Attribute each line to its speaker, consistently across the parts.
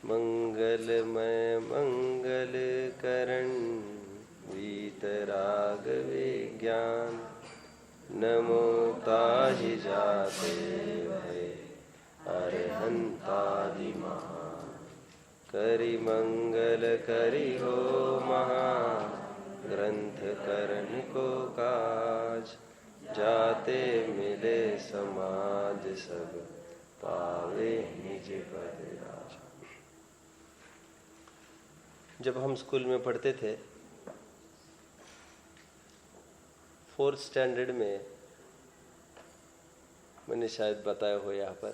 Speaker 1: मंगलमय मंगल करण वीतराग विज्ञान नमो ताहि जाते भय अरहंतादि महान करि मंगल करि हो महा ग्रंथ करण को काज जाते मिले समाज सब पावे निज पद राज। जब हम स्कूल में पढ़ते थे 4th स्टैंडर्ड में, मैंने शायद बताया हो यहाँ पर,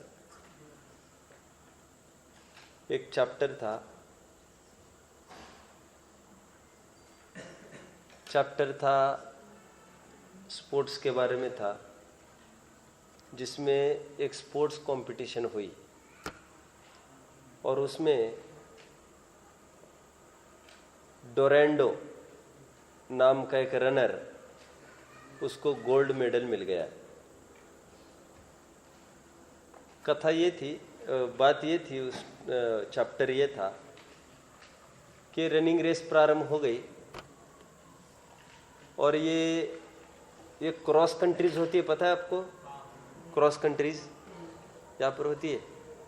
Speaker 1: एक चैप्टर था स्पोर्ट्स के बारे में था, जिसमें एक स्पोर्ट्स कंपटीशन हुई और उसमें डोरेंडो नाम का एक रनर, उसको गोल्ड मेडल मिल गया। कथा ये थी, बात ये थी, उस चैप्टर ये था कि रनिंग रेस प्रारंभ हो गई और ये क्रॉस कंट्रीज होती है, पता है आपको? क्रॉस कंट्रीज यहाँ पर होती है?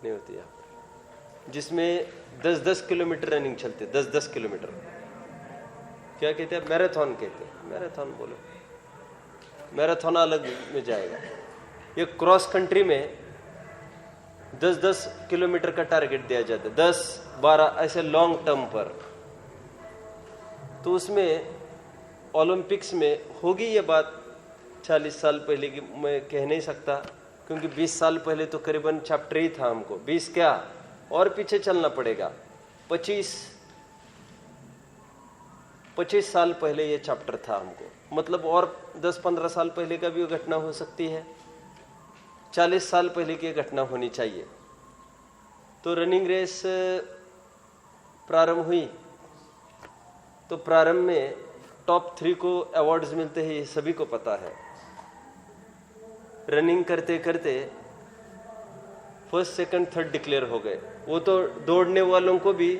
Speaker 1: नहीं होती यहाँ पर, जिसमें 10-10 किलोमीटर रनिंग चलते, 10-10 किलोमीटर। क्या कहते हैं? मैराथन कहते हैं। मैराथन बोलो, मैराथन अलग में जाएगा। ये क्रॉस कंट्री में 10-10 किलोमीटर का टारगेट दिया जाता है, 10-12 ऐसे लॉन्ग टर्म पर। तो उसमें ओलंपिक्स में होगी ये बात 40 साल पहले की, मैं कह नहीं सकता, क्योंकि 20 साल पहले तो करीबन चैप्टर ही था हमको। 20 क्या, और पीछे चलना पड़ेगा, 25 साल पहले ये चैप्टर था हमको, मतलब और 10-15 साल पहले का भी घटना हो सकती है, 40 साल पहले की घटना होनी चाहिए। तो रनिंग रेस प्रारंभ हुई, तो प्रारंभ में टॉप 3 को अवार्ड्स मिलते हैं, ये सभी को पता है। रनिंग करते करते 1st, 2nd, 3rd डिक्लेयर हो गए। वो तो दौड़ने वालों को भी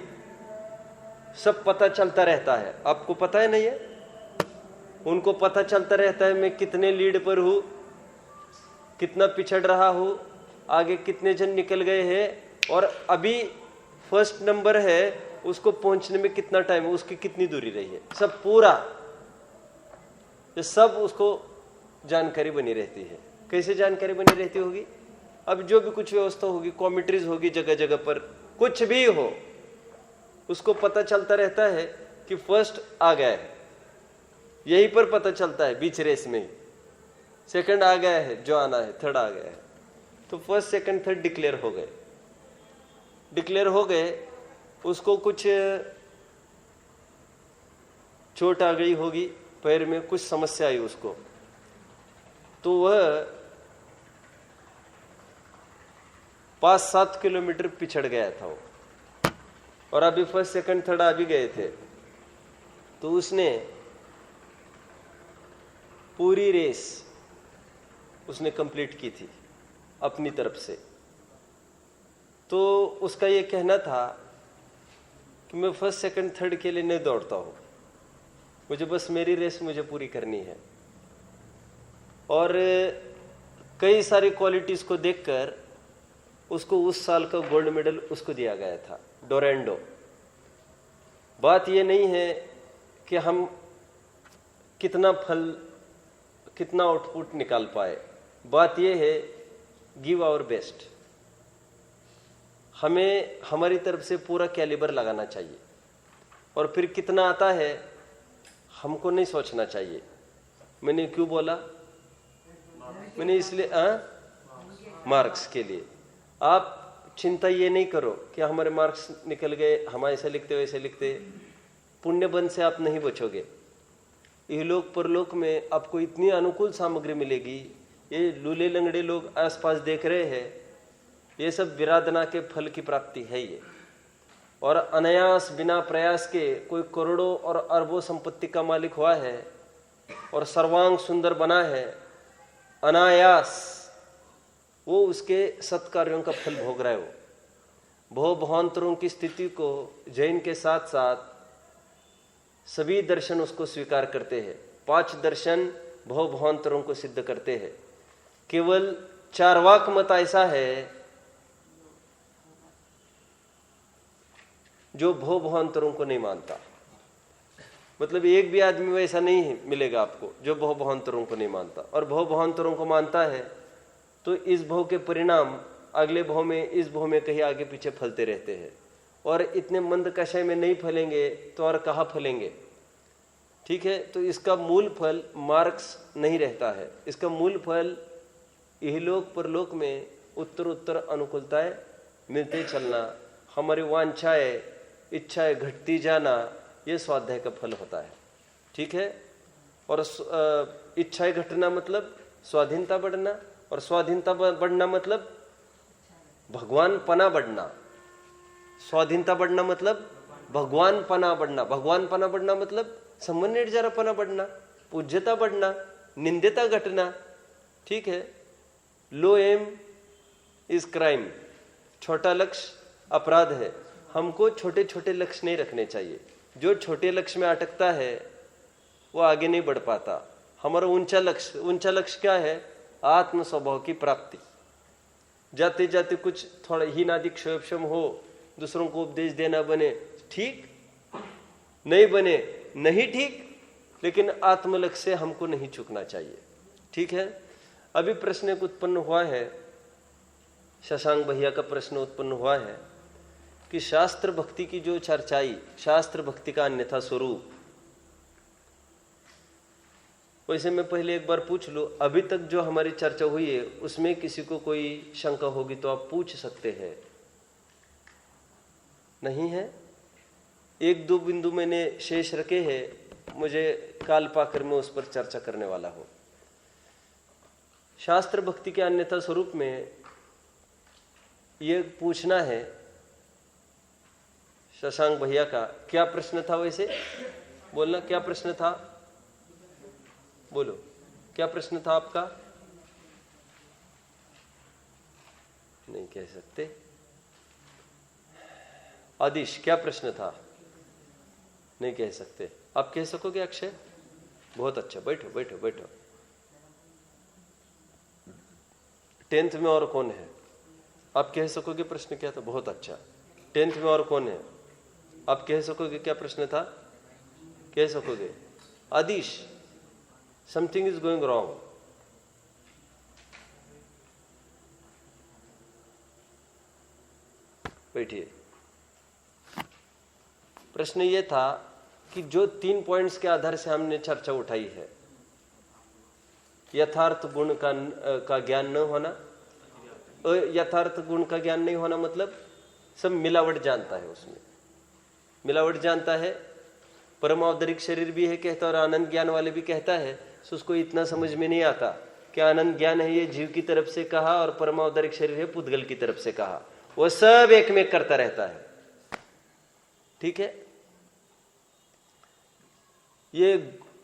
Speaker 1: सब पता चलता रहता है, आपको पता है नहीं है? उनको पता चलता रहता है मैं कितने लीड पर हूँ, कितना पिछड़ रहा हूँ, आगे कितने जन निकल गए हैं, और अभी 1st नंबर है उसको पहुंचने में कितना टाइम है, उसकी कितनी दूरी रही है, सब पूरा ये सब उसको जानकारी बनी रहती है। कैसे जानकारी बनी रहती होगी? अब जो भी कुछ व्यवस्था होगी, कॉमेंट्रीज होगी जगह जगह पर, कुछ भी हो, उसको पता चलता रहता है कि 1st आ गया है, यहीं पर पता चलता है, बीच रेस में ही 2nd आ गया है, जो आना है 3rd आ गया है। तो 1st, 2nd, 3rd डिक्लेयर हो गए। उसको कुछ चोट आ गई होगी, पैर में कुछ समस्या आई उसको, तो वह 5-7 किलोमीटर पिछड़ गया था वो, और अभी 1st, 2nd, 3rd आ भी गए थे। तो उसने पूरी रेस उसने कंप्लीट की थी अपनी तरफ से। तो उसका ये कहना था कि मैं 1st, 2nd, 3rd के लिए नहीं दौड़ता हूँ, मुझे बस मेरी रेस मुझे पूरी करनी है। और कई सारी क्वालिटीज को देखकर उसको उस साल का गोल्ड मेडल उसको दिया गया था, डोरेंडो। बात ये नहीं है कि हम कितना आउटपुट निकाल पाए, बात ये है गिव आवर बेस्ट। हमें हमारी तरफ से पूरा कैलिबर लगाना चाहिए, और फिर कितना आता है हमको नहीं सोचना चाहिए। मैंने क्यों बोला? मैंने इसलिए मार्क्स के लिए। आप चिंता ये नहीं करो कि हमारे मार्क्स निकल गए, हम ऐसे लिखते वैसे लिखते, पुण्य बंध से आप नहीं बचोगे। इहलोक परलोक में आपको इतनी अनुकूल सामग्री मिलेगी। ये लूले लंगड़े लोग आसपास देख रहे हैं, ये सब विराधना के फल की प्राप्ति है ये। और अनायास बिना प्रयास के कोई करोड़ों और अरबों संपत्ति का मालिक हुआ है और सर्वांग सुंदर बना है, अनायास वो उसके सत्कार्यों का फल भोग रहा है। वो भव भावांतरों की स्थिति को जैन के साथ साथ सभी दर्शन उसको स्वीकार करते हैं। 5 दर्शन भव भावांतरों को सिद्ध करते हैं। केवल चार्वाक मत ऐसा है जो भव भावांतरों को नहीं मानता। मतलब एक भी आदमी वैसा नहीं मिलेगा आपको जो भव भावांतरों को नहीं मानता। और भव भावांतरों को मानता है तो इस भव के परिणाम अगले भव में, इस भव में कहीं आगे पीछे फलते रहते हैं। और इतने मंद कषाय में नहीं फलेंगे तो और कहाँ फलेंगे? ठीक है, तो इसका मूल फल मार्क्स नहीं रहता है। इसका मूल फल इहलोक परलोक में उत्तर उत्तर अनुकूलताएं मिलते चलना, हमारी वांछाएं इच्छाएं घटती जाना, ये स्वाध्याय का फल होता है। ठीक है, और इच्छाएं घटना मतलब स्वाधीनता बढ़ना, और स्वाधीनता बढ़ना मतलब भगवान पना बढ़ना। स्वाधीनता बढ़ना मतलब भगवान पना बढ़ना। भगवान पना बढ़ना मतलब संबंध जरा पना बढ़ना, पूज्यता बढ़ना, निंदिता घटना। ठीक है, लो एम इज क्राइम, छोटा लक्ष्य अपराध है। हमको छोटे छोटे लक्ष्य नहीं रखने चाहिए। जो छोटे लक्ष्य में अटकता है वो आगे नहीं बढ़ पाता। हमारा ऊंचा लक्ष्य क्या है? आत्म स्वभाव की प्राप्ति। जाते जाते कुछ थोड़ा हीनादि क्षोभक्षम हो, दूसरों को उपदेश देना बने ठीक, नहीं बने नहीं ठीक, लेकिन आत्म लक्ष्य से हमको नहीं चूकना चाहिए। ठीक है, अभी प्रश्न एक उत्पन्न हुआ है, शशांक भैया का प्रश्न उत्पन्न हुआ है कि शास्त्र भक्ति की जो चर्चाई, शास्त्र भक्ति का अन्यथा स्वरूप। वैसे मैं पहले एक बार पूछ लूं, अभी तक जो हमारी चर्चा हुई है उसमें किसी को कोई शंका होगी तो आप पूछ सकते हैं। नहीं है? 1-2 बिंदु मैंने शेष रखे हैं, मुझे काल पाकर मैं उस पर चर्चा करने वाला हूं। शास्त्र भक्ति के अन्यथा स्वरूप में यह पूछना है शशांक भैया का, क्या प्रश्न था? वैसे बोलना, क्या प्रश्न था? बोलो, क्या प्रश्न था आपका? नहीं कह सकते। आदिश, क्या प्रश्न था? नहीं कह सकते। आप कह सकोगे अक्षय? बहुत अच्छा, बैठो बैठो बैठो। 10th में और कौन है? आप कह सकोगे प्रश्न क्या था? बहुत अच्छा। 10th में और कौन है? आप कह सकोगे क्या प्रश्न था? कह सकोगे? आदिश, समथिंग इज गोइंग रॉन्ग। बैठिए। प्रश्न यह था कि जो 3 पॉइंट्स के आधार से हमने चर्चा उठाई है, यथार्थ गुण का ज्ञान न होना, यथार्थ गुण का ज्ञान नहीं होना मतलब सब मिलावट जानता है, उसमें मिलावट जानता है। परमावतरिक शरीर भी है कहता है और आनंद ज्ञान वाले भी कहता है, तो उसको इतना समझ में नहीं आता कि आनंद ज्ञान है ये जीव की तरफ से कहा और परमावतरिक शरीर है पुद्गल की तरफ से कहा। वो सब एक में करता रहता है। ठीक है, ये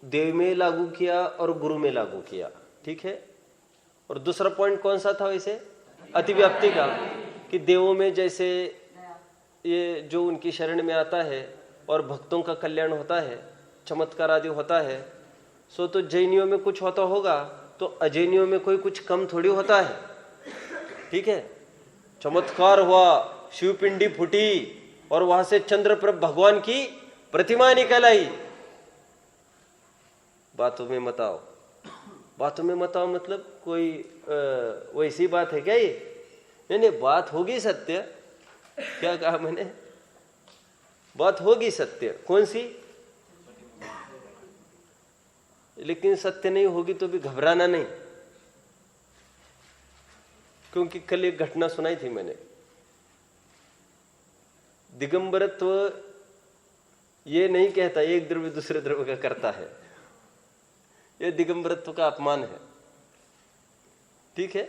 Speaker 1: देव में लागू किया और गुरु में लागू किया। ठीक है, और दूसरा पॉइंट कौन सा था वैसे? अतिव्याप्ति का, कि देवों में जैसे ये जो उनकी शरण में आता है और भक्तों का कल्याण होता है, चमत्कार आदि होता है, सो तो जैनियों में कुछ होता होगा तो अजैनियों में कोई कुछ कम थोड़ी होता है। ठीक है, चमत्कार हुआ, शिवपिंडी फूटी और वहां से चंद्रप्रभ भगवान की प्रतिमा निकल आई। बातों में मत आओ। बातों में मत आओ मतलब कोई वैसी बात है क्या ये? नहीं, बात होगी सत्य। क्या कहा मैंने? बात होगी सत्य। कौन सी? लेकिन सत्य नहीं होगी तो भी घबराना नहीं, क्योंकि कल एक घटना सुनाई थी मैंने। दिगंबरत्व ये नहीं कहता एक द्रव्य दूसरे द्रव्य का करता है, ये दिगंबरत्व का अपमान है। ठीक है,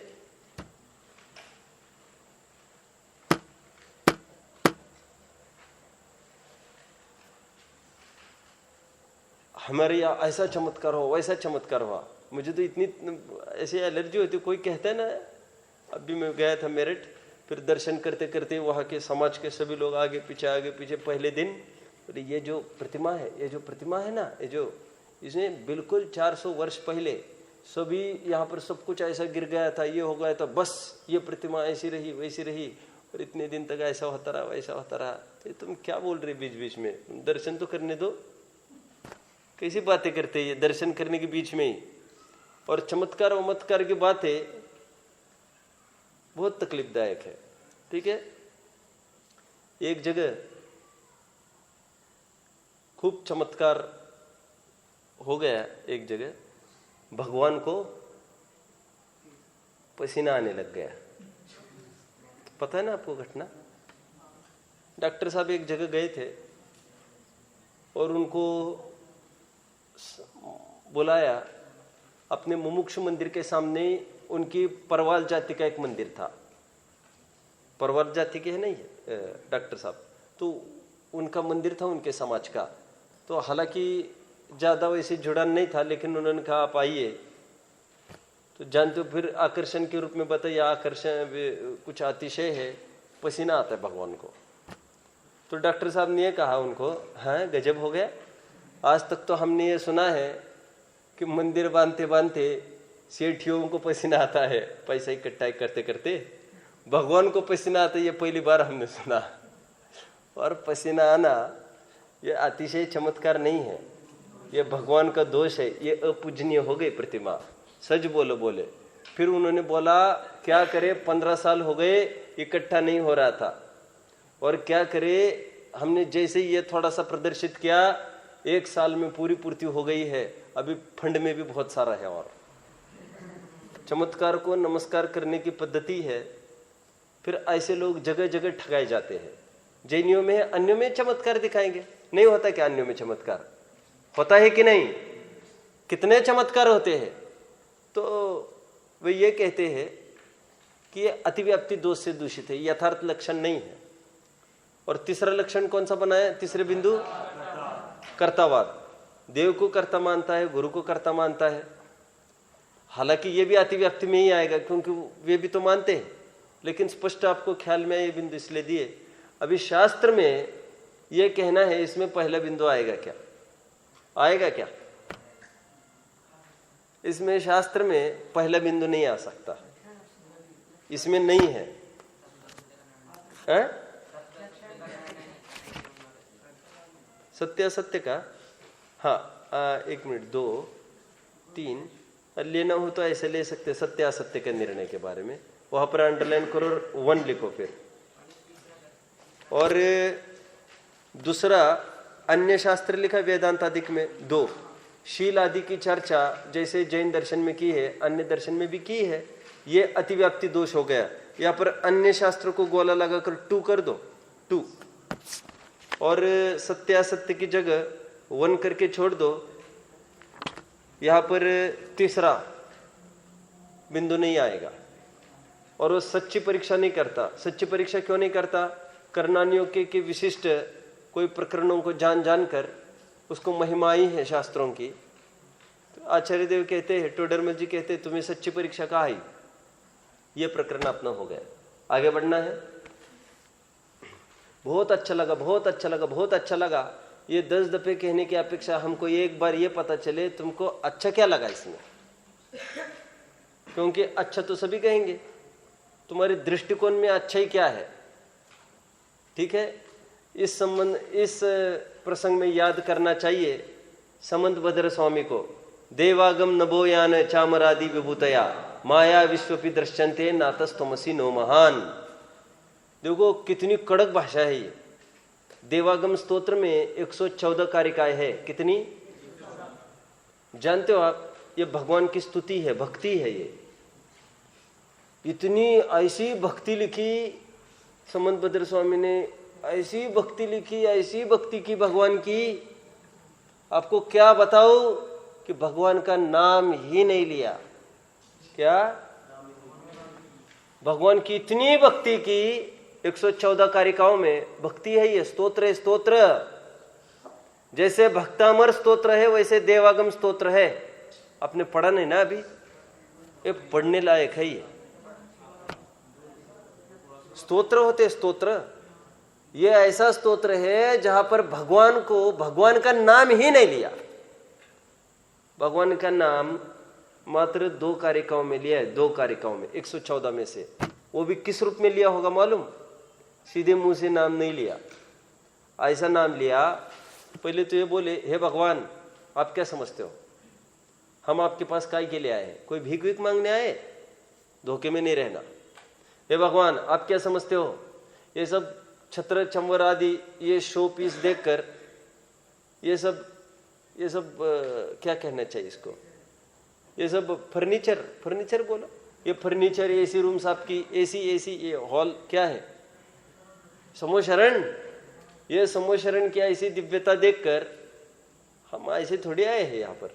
Speaker 1: हमारे यहाँ ऐसा चमत्कार हो, वैसा चमत्कार हुआ। मुझे तो इतनी ऐसी एलर्जी होती, कोई कहता है ना। अभी मैं गया था मेरठ, फिर दर्शन करते करते वहाँ के समाज के सभी लोग आगे पीछे। पहले दिन ये जो प्रतिमा है ना, ये जो इसमें बिल्कुल 400 वर्ष पहले सभी यहाँ पर सब कुछ ऐसा गिर गया था, ये हो गया था, बस ये प्रतिमा ऐसी रही वैसी रही, और इतने दिन तक ऐसा होता रहा वैसा होता रहा। तो तुम क्या बोल रहे बीच बीच में, तुम दर्शन तो करने दो। कैसी बातें करते ये दर्शन करने के बीच में ही। और चमत्कार वमत्कार की बातें बहुत तकलीफदायक है। ठीक है, एक जगह खूब चमत्कार हो गया। एक जगह भगवान को पसीना आने लग गया। पता है ना आपको घटना? डॉक्टर साहब एक जगह गए थे और उनको बुलाया अपने मुमुक्षु मंदिर के सामने। उनकी परवाल जाति का एक मंदिर था। परवाल जाति के है नहीं डॉक्टर साहब, तो उनका मंदिर था उनके समाज का। तो हालांकि ज़्यादा वैसे जुड़ान नहीं था, लेकिन उन्होंने कहा आप आइए। तो जानते हो फिर आकर्षण के रूप में बताइए, आकर्षण कुछ अतिशय है, पसीना आता है भगवान को। तो डॉक्टर साहब ने ये कहा उनको, हाँ गजब हो गया, आज तक तो हमने ये सुना है कि मंदिर बांधते बांधते सेठियों को पसीना आता है पैसा इकट्ठा करते करते, भगवान को पसीना आता है ये पहली बार हमने सुना। और पसीना आना ये अतिशय चमत्कार नहीं है, ये भगवान का दोष है, ये अपूजनीय हो गई प्रतिमा। सच बोले। फिर उन्होंने बोला क्या करे, 15 साल हो गए इकट्ठा नहीं हो रहा था, और क्या करे, हमने जैसे ये थोड़ा सा प्रदर्शित किया 1 साल में पूरी पूर्ति हो गई है, अभी फंड में भी बहुत सारा है। और चमत्कार को नमस्कार करने की पद्धति है। फिर ऐसे लोग जगह जगह ठगाए जाते हैं। जैनियों में अन्यों में चमत्कार दिखाएंगे, नहीं होता क्या? अन्यों में चमत्कार होता है कि नहीं? कितने चमत्कार होते हैं। तो वे ये कहते हैं कि ये अतिव्याप्ति दोष से दूषित है, यथार्थ लक्षण नहीं है। और तीसरा लक्षण कौन सा बनाया? तीसरे बिंदु कर्तावाद। देव को कर्ता मानता है, गुरु को कर्ता मानता है। हालांकि ये भी अतिव्याप्ति में ही आएगा, क्योंकि वे भी तो मानते हैं, लेकिन स्पष्ट आपको ख्याल में ये बिंदु इसलिए दिए। अभी शास्त्र में ये कहना है, इसमें पहला बिंदु आएगा क्या? आएगा क्या? इसमें शास्त्र में पहला बिंदु नहीं आ सकता, इसमें नहीं है, सत्य असत्य का। हाँ 1 मिनट 2 3 लेना हो तो ऐसे ले सकते, सत्य असत्य के निर्णय के बारे में। वहां पर अंडरलाइन करो, 1 लिखो फिर। और दूसरा अन्य शास्त्र लिखा वेदांत आदि में 2। शील आदि की चर्चा जैसे जैन दर्शन में की है, अन्य दर्शन में भी की है, ये अतिव्याप्ति दोष हो गया। यहाँ पर अन्य शास्त्र को गोला लगाकर 2 कर दो, 2। और सत्य असत्य की जगह 1 करके छोड़ दो। यहाँ पर तीसरा बिंदु नहीं आएगा। और वो सच्ची परीक्षा नहीं करता। सच्ची परीक्षा क्यों नहीं करता? कर्णानियों के विशिष्ट कोई प्रकरणों को जान कर उसको महिमाई है शास्त्रों की। तो आचार्य देव कहते हैं, टोडरमल जी कहते हैं, तुम्हें सच्ची परीक्षा कहाँ आई? ये प्रकरण अपना हो गया, आगे बढ़ना है। बहुत अच्छा लगा, बहुत अच्छा लगा, बहुत अच्छा लगा। ये 10 दफे कहने की अपेक्षा हमको एक बार ये पता चले तुमको अच्छा क्या लगा इसमें, क्योंकि अच्छा तो सभी कहेंगे, तुम्हारे दृष्टिकोण में अच्छा ही क्या है। ठीक है, इस प्रसंग में याद करना चाहिए समंत भद्र स्वामी को। देवागम नभोयान चामरादि विभूतया माया विश्वपि दृश्यन्ते नातस्तमसी नो महान। देखो कितनी कड़क भाषा है ये। देवागम स्तोत्र में 114 कारिकाएं है। कितनी जानते हो आप? ये भगवान की स्तुति है, भक्ति है। ये इतनी ऐसी भक्ति लिखी समंत भद्र स्वामी ने, ऐसी भक्ति लिखी, ऐसी भक्ति की भगवान की, आपको क्या बताओ कि भगवान का नाम ही नहीं लिया। क्या भगवान की इतनी भक्ति की, 114 कारिकाओं में भक्ति है। ये स्तोत्र है, स्तोत्र। जैसे भक्तामर स्तोत्र है वैसे देवागम स्तोत्र है। आपने पढ़ा नहीं ना अभी? ये पढ़ने लायक है। ये स्तोत्र होते, स्तोत्र। ये ऐसा स्तोत्र है जहां पर भगवान का नाम ही नहीं लिया। भगवान का नाम मात्र 2 कारिकाओं में लिया है, 2 कारिकाओं में 114 में से। वो भी किस रूप में लिया होगा मालूम? सीधे मुंह से नाम नहीं लिया, ऐसा नाम लिया। पहले तो ये बोले, हे भगवान आप क्या समझते हो, हम आपके पास काय के लिए आए हैं? कोई भीख वीख मांगने आए? धोखे में नहीं रहना। हे भगवान आप क्या समझते हो, ये सब छत्र चंवर आदि ये शो पीस देखकर ये सब क्या कहना चाहिए इसको, ये सब फर्नीचर बोलो, ये फर्नीचर, एसी रूम्स आपकी, एसी ये हॉल क्या है? समोशरण। ये समोशरण की ऐसी दिव्यता देखकर हम ऐसे थोड़ी आए हैं यहाँ पर।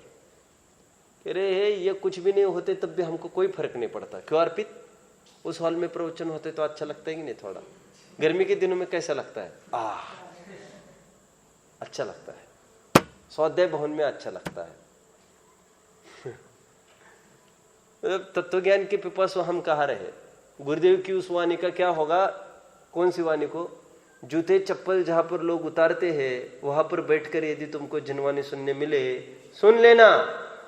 Speaker 1: कह रहे हैं ये कुछ भी नहीं होते तब भी हमको कोई फर्क नहीं पड़ता। क्यों अर्पित? उस हॉल में प्रवचन होते तो अच्छा लगता है कि नहीं? थोड़ा गर्मी के दिनों में कैसा लगता है? अच्छा लगता है। स्वाध्याय भवन में अच्छा लगता है। तत्व ज्ञान के पिपासु हम कहाँ रहे? गुरुदेव की उस वाणी का क्या होगा? कौन सी वाणी को? जूते चप्पल जहां पर लोग उतारते हैं वहां पर बैठकर यदि तुमको जिनवाणी सुनने मिले, सुन लेना।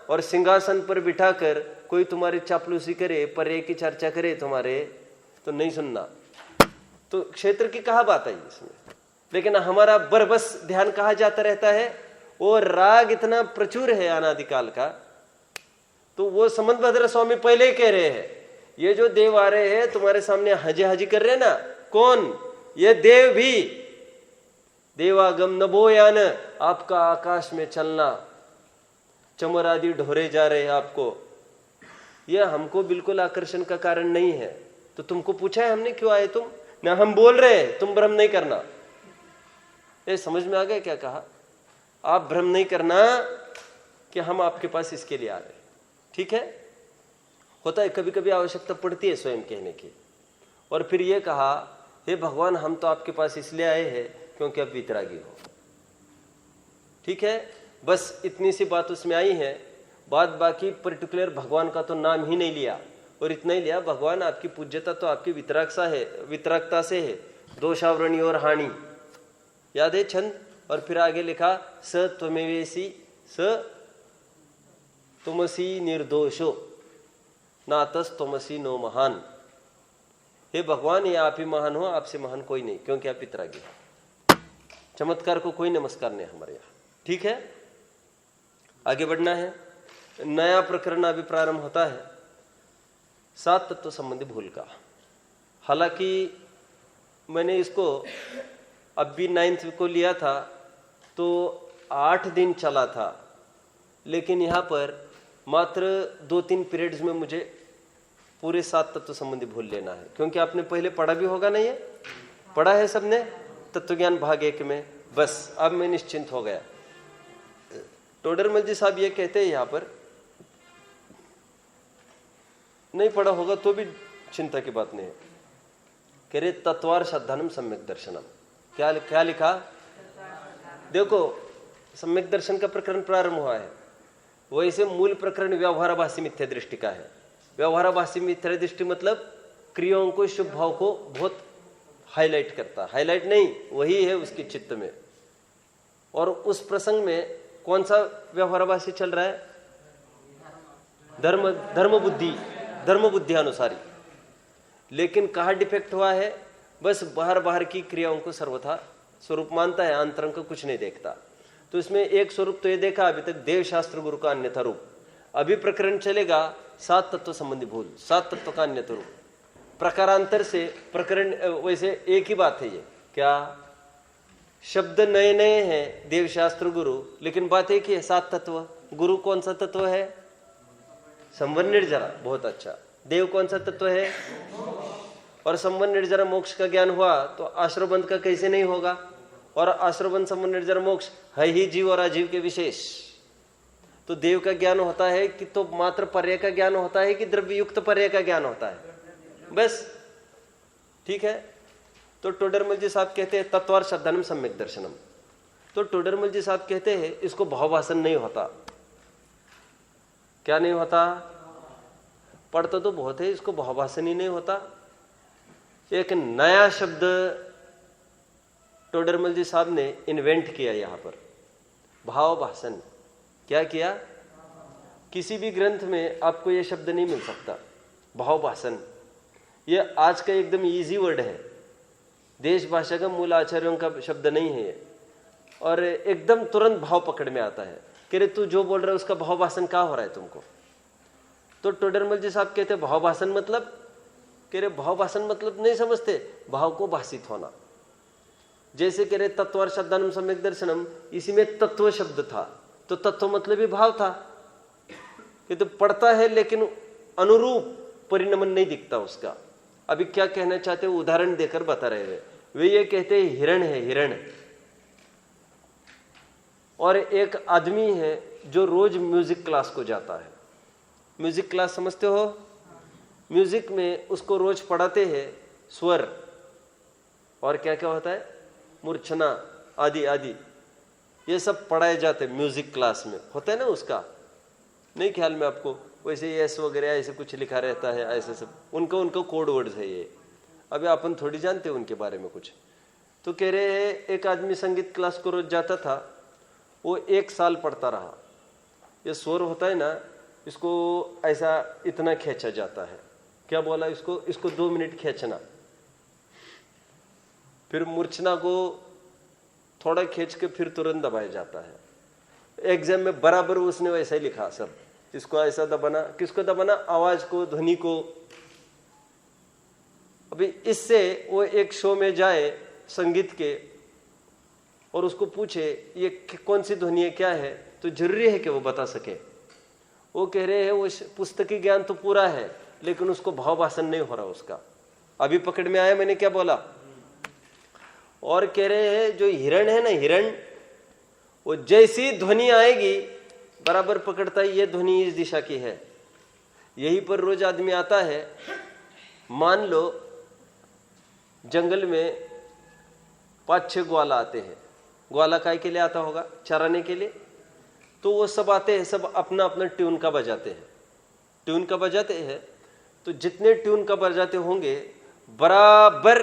Speaker 1: और सिंहासन पर बिठाकर कोई तुम्हारी चापलूसी करे, पर्याय की चर्चा करे तुम्हारे, तो नहीं सुनना। तो क्षेत्र की कहाँ बात आई इसमें? लेकिन हमारा बरबस ध्यान कहाँ जाता रहता है? वो राग इतना प्रचुर है अनादिकाल का। तो वो समंतभद्र स्वामी पहले ही कह रहे हैं, ये जो देव आ रहे हैं तुम्हारे सामने हजे हाजी कर रहे हैं ना, कौन? ये देव भी। देवागम नभोयान, आपका आकाश में चलना, चमर आदि ढोरे जा रहे हैं आपको, यह हमको बिल्कुल आकर्षण का कारण नहीं है। तो तुमको पूछा है हमने क्यों आए तुम? ना हम बोल रहे हैं तुम भ्रम नहीं करना। ये समझ में आ गया क्या कहा? आप भ्रम नहीं करना कि हम आपके पास इसके लिए आ रहे हैं। ठीक है, होता है कभी कभी आवश्यकता पड़ती है स्वयं कहने की। और फिर ये कहा, हे भगवान हम तो आपके पास इसलिए आए हैं क्योंकि आप वितरागी हो। ठीक है, बस इतनी सी बात उसमें आई है। बात बाकी पर्टिकुलर भगवान का तो नाम ही नहीं लिया। और इतना ही लिया, भगवान आपकी पूज्यता तो आपकी वितरागता से है, दोषावरणी और हानि। याद है छंद? और फिर आगे लिखा, स त्वमेवेसी स तुमसी निर्दोषो नातस तुमसी नो महान। हे भगवान ये आप ही महान हो, आपसे महान कोई नहीं, क्योंकि आप वितरागी हो। चमत्कार को कोई नमस्कार नहीं हमारे यहाँ। ठीक है, आगे बढ़ना है। नया प्रकरण अभी प्रारंभ होता है, 7 तत्व संबंधी भूल का। हालांकि मैंने इसको अब भी 9th को लिया था तो 8 दिन चला था, लेकिन यहाँ पर मात्र 2-3 पीरियड्स में मुझे पूरे 7 तत्व संबंधी भूल लेना है। क्योंकि आपने पहले पढ़ा भी होगा ना, ये पढ़ा है सबने तत्वज्ञान भाग 1 में। बस अब मैं निश्चिंत हो गया। टोडरमल जी साहब ये कहते हैं यहाँ पर, नहीं पढ़ा होगा तो भी चिंता की बात नहीं है। कह रहे तत्वार श्रद्धानम सम्यक दर्शनम। क्या लिखा? देखो सम्यक दर्शन का प्रकरण प्रारंभ हुआ है, वैसे मूल प्रकरण व्यवहाराभासी मिथ्या दृष्टि का है। व्यवहाराभासी मिथ्या दृष्टि मतलब क्रियाओं को, शुभ भाव को बहुत हाईलाइट करता। हाईलाइट नहीं, वही है उसके चित्त में। और उस प्रसंग में कौन सा व्यवहाराभासी चल रहा है? धर्म बुद्धि अनुसारी। लेकिन कहाँ डिफेक्ट हुआ है? बस बाहर की क्रियाओं को सर्वथा स्वरूप मानता है, अंतरंग को कुछ नहीं देखता। तो इसमें एक स्वरूप तो ये देखा अभी तक, देव शास्त्र गुरु का अन्यथा रूप। अभी प्रकरण चलेगा 7 तत्व संबंधी भूल, 7 तत्व का अन्यथा रूप। प्रकारांतर से प्रकरण, वैसे एक ही बात है ये। क्या शब्द नए नए हैं, देव शास्त्र गुरु, लेकिन बात एक ही है, 7 तत्व। गुरु कौन सा तत्व है? संवर निर्जरा। बहुत अच्छा। देव कौन सा तत्व है? और संवर निर्जरा मोक्ष का ज्ञान हुआ तो आश्रवबंध का कैसे नहीं होगा? और आश्रवबंध संवर निर्जरा मोक्ष है ही जीव और अजीव के विशेष। तो देव का ज्ञान होता है कि तो मात्र पर्याय का ज्ञान होता है कि द्रव्य युक्त पर्याय का ज्ञान होता है? बस ठीक है। तो टोडरमल जी साहब कहते हैं तत्वार श्रद्धानम सम्यक दर्शनम। तो टोडरमल जी साहब कहते हैं इसको भावभाषण नहीं होता। क्या नहीं होता? पढ़ता तो बहुत है, इसको भावभाषण ही नहीं होता। एक नया शब्द टोडरमल जी साहब ने इन्वेंट किया यहां पर, भाव भाषण। क्या किया? किसी भी ग्रंथ में आपको यह शब्द नहीं मिल सकता, भाव भाषण। यह आज का एकदम इजी वर्ड है, देश भाषा का मूल आचार्यों का शब्द नहीं है ये, और एकदम तुरंत भाव पकड़ में आता है। कह रहे तू जो बोल रहा है उसका भाव भाषण क्या हो रहा है तुमको? तो टोडरमल जी साहब कहते भाव भाषण मतलब, कह रहे भाव भाषण मतलब नहीं समझते, भाव को भाषित होना। जैसे कह रहे तत्वार शब्दानुम सम्यक दर्शनम, इसी में तत्व शब्द था, तो तत्व मतलब ही भाव था। ये तो पढ़ता है लेकिन अनुरूप परिणमन नहीं दिखता उसका। अभी क्या कहना चाहते हैं उदाहरण देकर बता रहे हैं। वे ये कहते हैं हिरण है, हिरण। और एक आदमी है जो रोज म्यूजिक क्लास को जाता है। म्यूजिक क्लास समझते हो? म्यूजिक में उसको रोज पढ़ाते हैं स्वर और क्या क्या होता है, मूर्छना आदि आदि, ये सब पढ़ाए जाते हैं म्यूजिक क्लास में। होता है ना उसका, नहीं ख्याल में आपको? वैसे यस वगैरह ऐसे कुछ लिखा रहता है, ऐसे सब उनको कोड वर्ड्स है ये। अभी अपन थोड़ी जानते हैं उनके बारे में कुछ। तो कह रहे हैं एक आदमी संगीत क्लास को रोज जाता था, वो 1 साल पढ़ता रहा। ये स्वर होता है ना, इसको ऐसा इतना खींचा जाता है, क्या बोला इसको 2 मिनट खींचना, फिर मूर्छना को थोड़ा खींच के फिर तुरंत दबाया जाता है। एग्जाम में बराबर उसने वैसा ही लिखा सब, इसको ऐसा दबाना, किसको दबाना, आवाज को, ध्वनि को। अभी इससे वो एक शो में जाए संगीत के और उसको पूछे ये कौन सी ध्वनि है, क्या है, तो जरूरी है कि वो बता सके। वो कह रहे हैं वो पुस्तकी ज्ञान तो पूरा है लेकिन उसको भाव भाषण नहीं हो रहा उसका। अभी पकड़ में आया मैंने क्या बोला? और कह रहे हैं जो हिरण है ना, हिरण, वो जैसी ध्वनि आएगी बराबर पकड़ता है, ये ध्वनि इस दिशा की है। यहीं पर रोज आदमी आता है, मान लो जंगल में 5-6 ग्वाला आते हैं। ग्वाला काय के लिए आता होगा? चराने के लिए। तो वो सब आते हैं, सब अपना अपना ट्यून का बजाते हैं। ट्यून का बजाते हैं तो जितने ट्यून का बजाते होंगे बराबर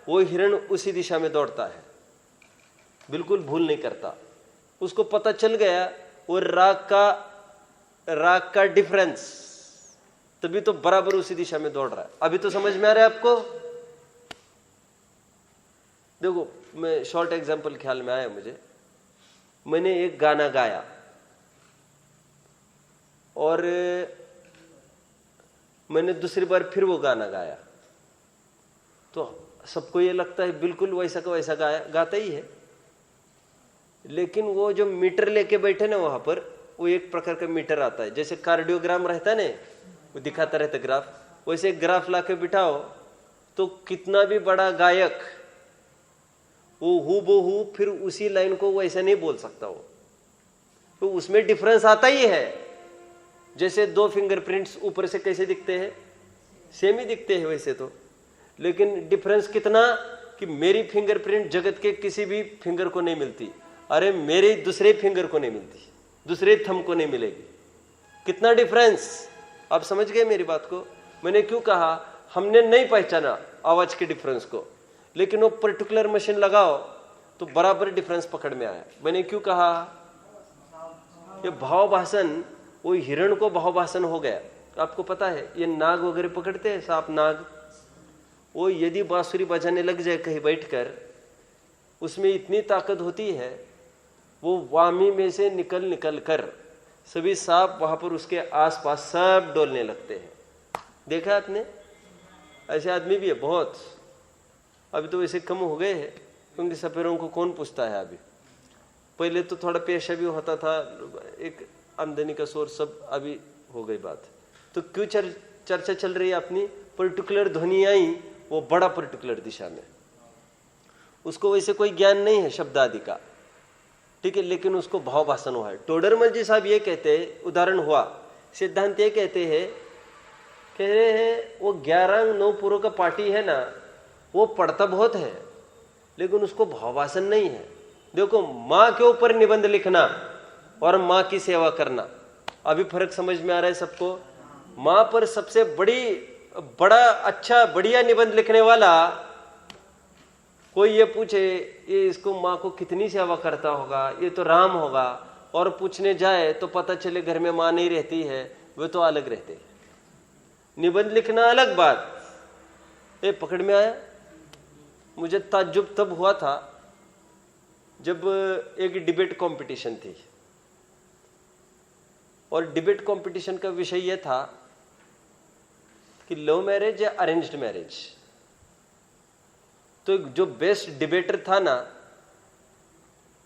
Speaker 1: वो हिरण उसी दिशा में दौड़ता है, बिल्कुल भूल नहीं करता। उसको पता चल गया वो राग का डिफरेंस, तभी तो बराबर उसी दिशा में दौड़ रहा है। अभी तो समझ में आ रहा है आपको? देखो मैं शॉर्ट एग्जांपल ख्याल में आया मुझे। मैंने एक गाना गाया और मैंने दूसरी बार फिर वो गाना गाया, तो सबको ये लगता है बिल्कुल वैसा का वैसा गाता ही है। लेकिन वो जो मीटर लेके बैठे ना वहां पर, वो एक प्रकार का मीटर आता है, जैसे कार्डियोग्राम रहता है ना, वो दिखाता रहता है ग्राफ, वैसे ग्राफ लाके बिठाओ तो कितना भी बड़ा गायक वो हूबहू फिर उसी लाइन को वैसा नहीं बोल सकता वो, तो उसमें डिफरेंस आता ही है। जैसे 2 फिंगरप्रिंट्स ऊपर से कैसे दिखते हैं, सेम ही दिखते हैं वैसे तो, लेकिन डिफरेंस कितना कि मेरी फिंगरप्रिंट जगत के किसी भी फिंगर को नहीं मिलती, अरे मेरे दूसरे फिंगर को नहीं मिलती, दूसरे थंब को नहीं मिलेगी। कितना डिफरेंस, आप समझ गए मेरी बात को? मैंने क्यों कहा हमने नहीं पहचाना आवाज के डिफरेंस को, लेकिन वो पर्टिकुलर मशीन लगाओ तो बराबर डिफरेंस पकड़ में आया। मैंने क्यों कहा? ये भाव भाषण, वो हिरण को भाव भाषण हो गया। आपको पता है ये नाग वगैरह पकड़ते हैं, सांप नाग, वो यदि बांसुरी बजाने लग जाए कहीं बैठकर, उसमें इतनी ताकत होती है वो वामी में से निकल कर सभी सांप वहां पर उसके आसपास सब डोलने लगते हैं। देखा आपने? ऐसे आदमी भी है बहुत। अभी तो वैसे कम हो गए हैं क्योंकि सपेरों को कौन पूछता है अभी। पहले तो थोड़ा पेशा भी होता था, एक आमदनी का सोर्स, सब अभी हो गई बात। तो क्यों चर्चा चल रही है अपनी? पर्टिकुलर ध्वनि आई वो बड़ा पर्टिकुलर दिशा में, उसको वैसे कोई ज्ञान नहीं है शब्द आदि का, ठीक है, लेकिन उसको भाव भाषण हुआ है। टोडरमल जी साहब ये कहते हैं, उदाहरण हुआ, सिद्धांत ये कहते हैं, कह रहे हैं वो 11 अंग 9 पुरों का पार्टी है ना, वो पढ़ता बहुत है लेकिन उसको भाव भाषण नहीं है। देखो माँ के ऊपर निबंध लिखना और माँ की सेवा करना, अभी फर्क समझ में आ रहा है सबको? माँ पर सबसे बड़ी बड़ा अच्छा बढ़िया निबंध लिखने वाला कोई ये पूछे ये इसको माँ को कितनी सेवा करता होगा, ये तो राम होगा, और पूछने जाए तो पता चले घर में माँ नहीं रहती है, वे तो अलग रहते हैं। निबंध लिखना अलग बात, ये पकड़ में आया। मुझे ताज्जुब तब हुआ था जब एक डिबेट कंपटीशन थी, और डिबेट कंपटीशन का विषय यह था कि लव मैरिज या अरेंज्ड मैरिज। तो जो बेस्ट डिबेटर था ना,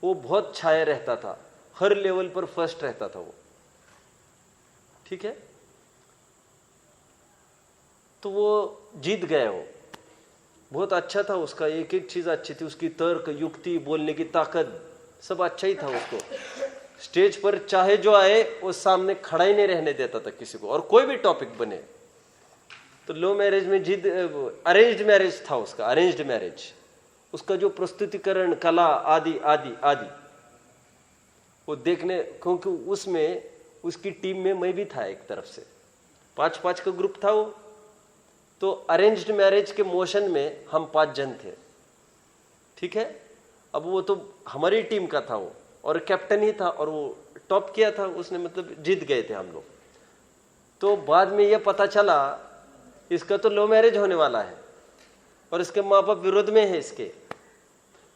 Speaker 1: वो बहुत छाया रहता था, हर लेवल पर फर्स्ट रहता था वो, ठीक है। तो वो जीत गया, वो बहुत अच्छा था, उसका एक एक चीज अच्छी थी, उसकी तर्क युक्ति बोलने की ताकत सब अच्छा ही था उसको। स्टेज पर चाहे जो आए वो सामने खड़ा ही नहीं रहने देता था किसी को, और कोई भी टॉपिक बने। तो लो मैरिज में जीत, अरेंज्ड मैरिज था उसका, अरेंज्ड मैरिज, उसका जो प्रस्तुतिकरण कला आदि आदि आदि वो देखने, क्योंकि उसमें उसकी टीम में मैं भी था एक तरफ से, 5-5 का ग्रुप था वो। तो अरेंज्ड मैरिज के मोशन में हम 5 जन थे, ठीक है। अब वो तो हमारी टीम का था वो, और कैप्टन ही था, और वो टॉप किया था उसने, मतलब जीत गए थे हम लोग। तो बाद में ये पता चला इसका तो लव मैरिज होने वाला है, और इसके माँ बाप विरोध में है इसके।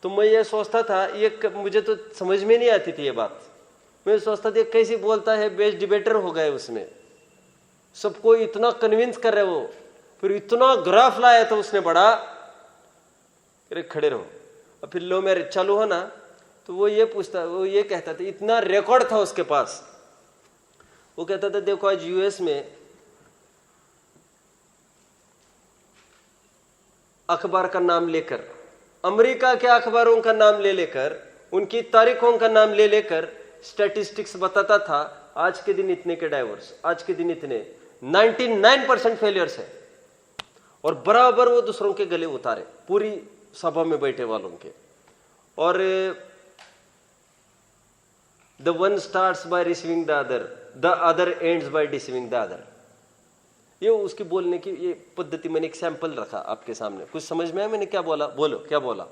Speaker 1: तो मैं ये सोचता था, ये मुझे तो समझ में नहीं आती थी ये बात। मैं सोचता था कैसे बोलता है, बेस्ट डिबेटर हो गए उसमें, सबको इतना कन्विंस कर रहे वो। फिर इतना ग्राफ लाया था उसने बड़ा, अरे खड़े रहो। और फिर लव मैरिज चालू हो ना, तो वो ये पूछता, वो ये कहता था, इतना रिकॉर्ड था उसके पास। वो कहता था देखो आज यूएस में अखबार का नाम लेकर, अमेरिका के अखबारों का नाम ले लेकर, उनकी तारीखों का नाम ले लेकर स्टैटिस्टिक्स बताता था, आज के दिन इतने के डाइवोर्स, आज के दिन इतने, 99% फेलियर्स है। और बराबर वो दूसरों के गले उतारे पूरी सभा में बैठे वालों के। और the one starts by receiving the other ends by deceiving the other. ये उसकी बोलने की ये पद्धति, मैंने एक सैंपल रखा आपके सामने। कुछ समझ में आया मैंने क्या बोला? बोलो क्या बोला?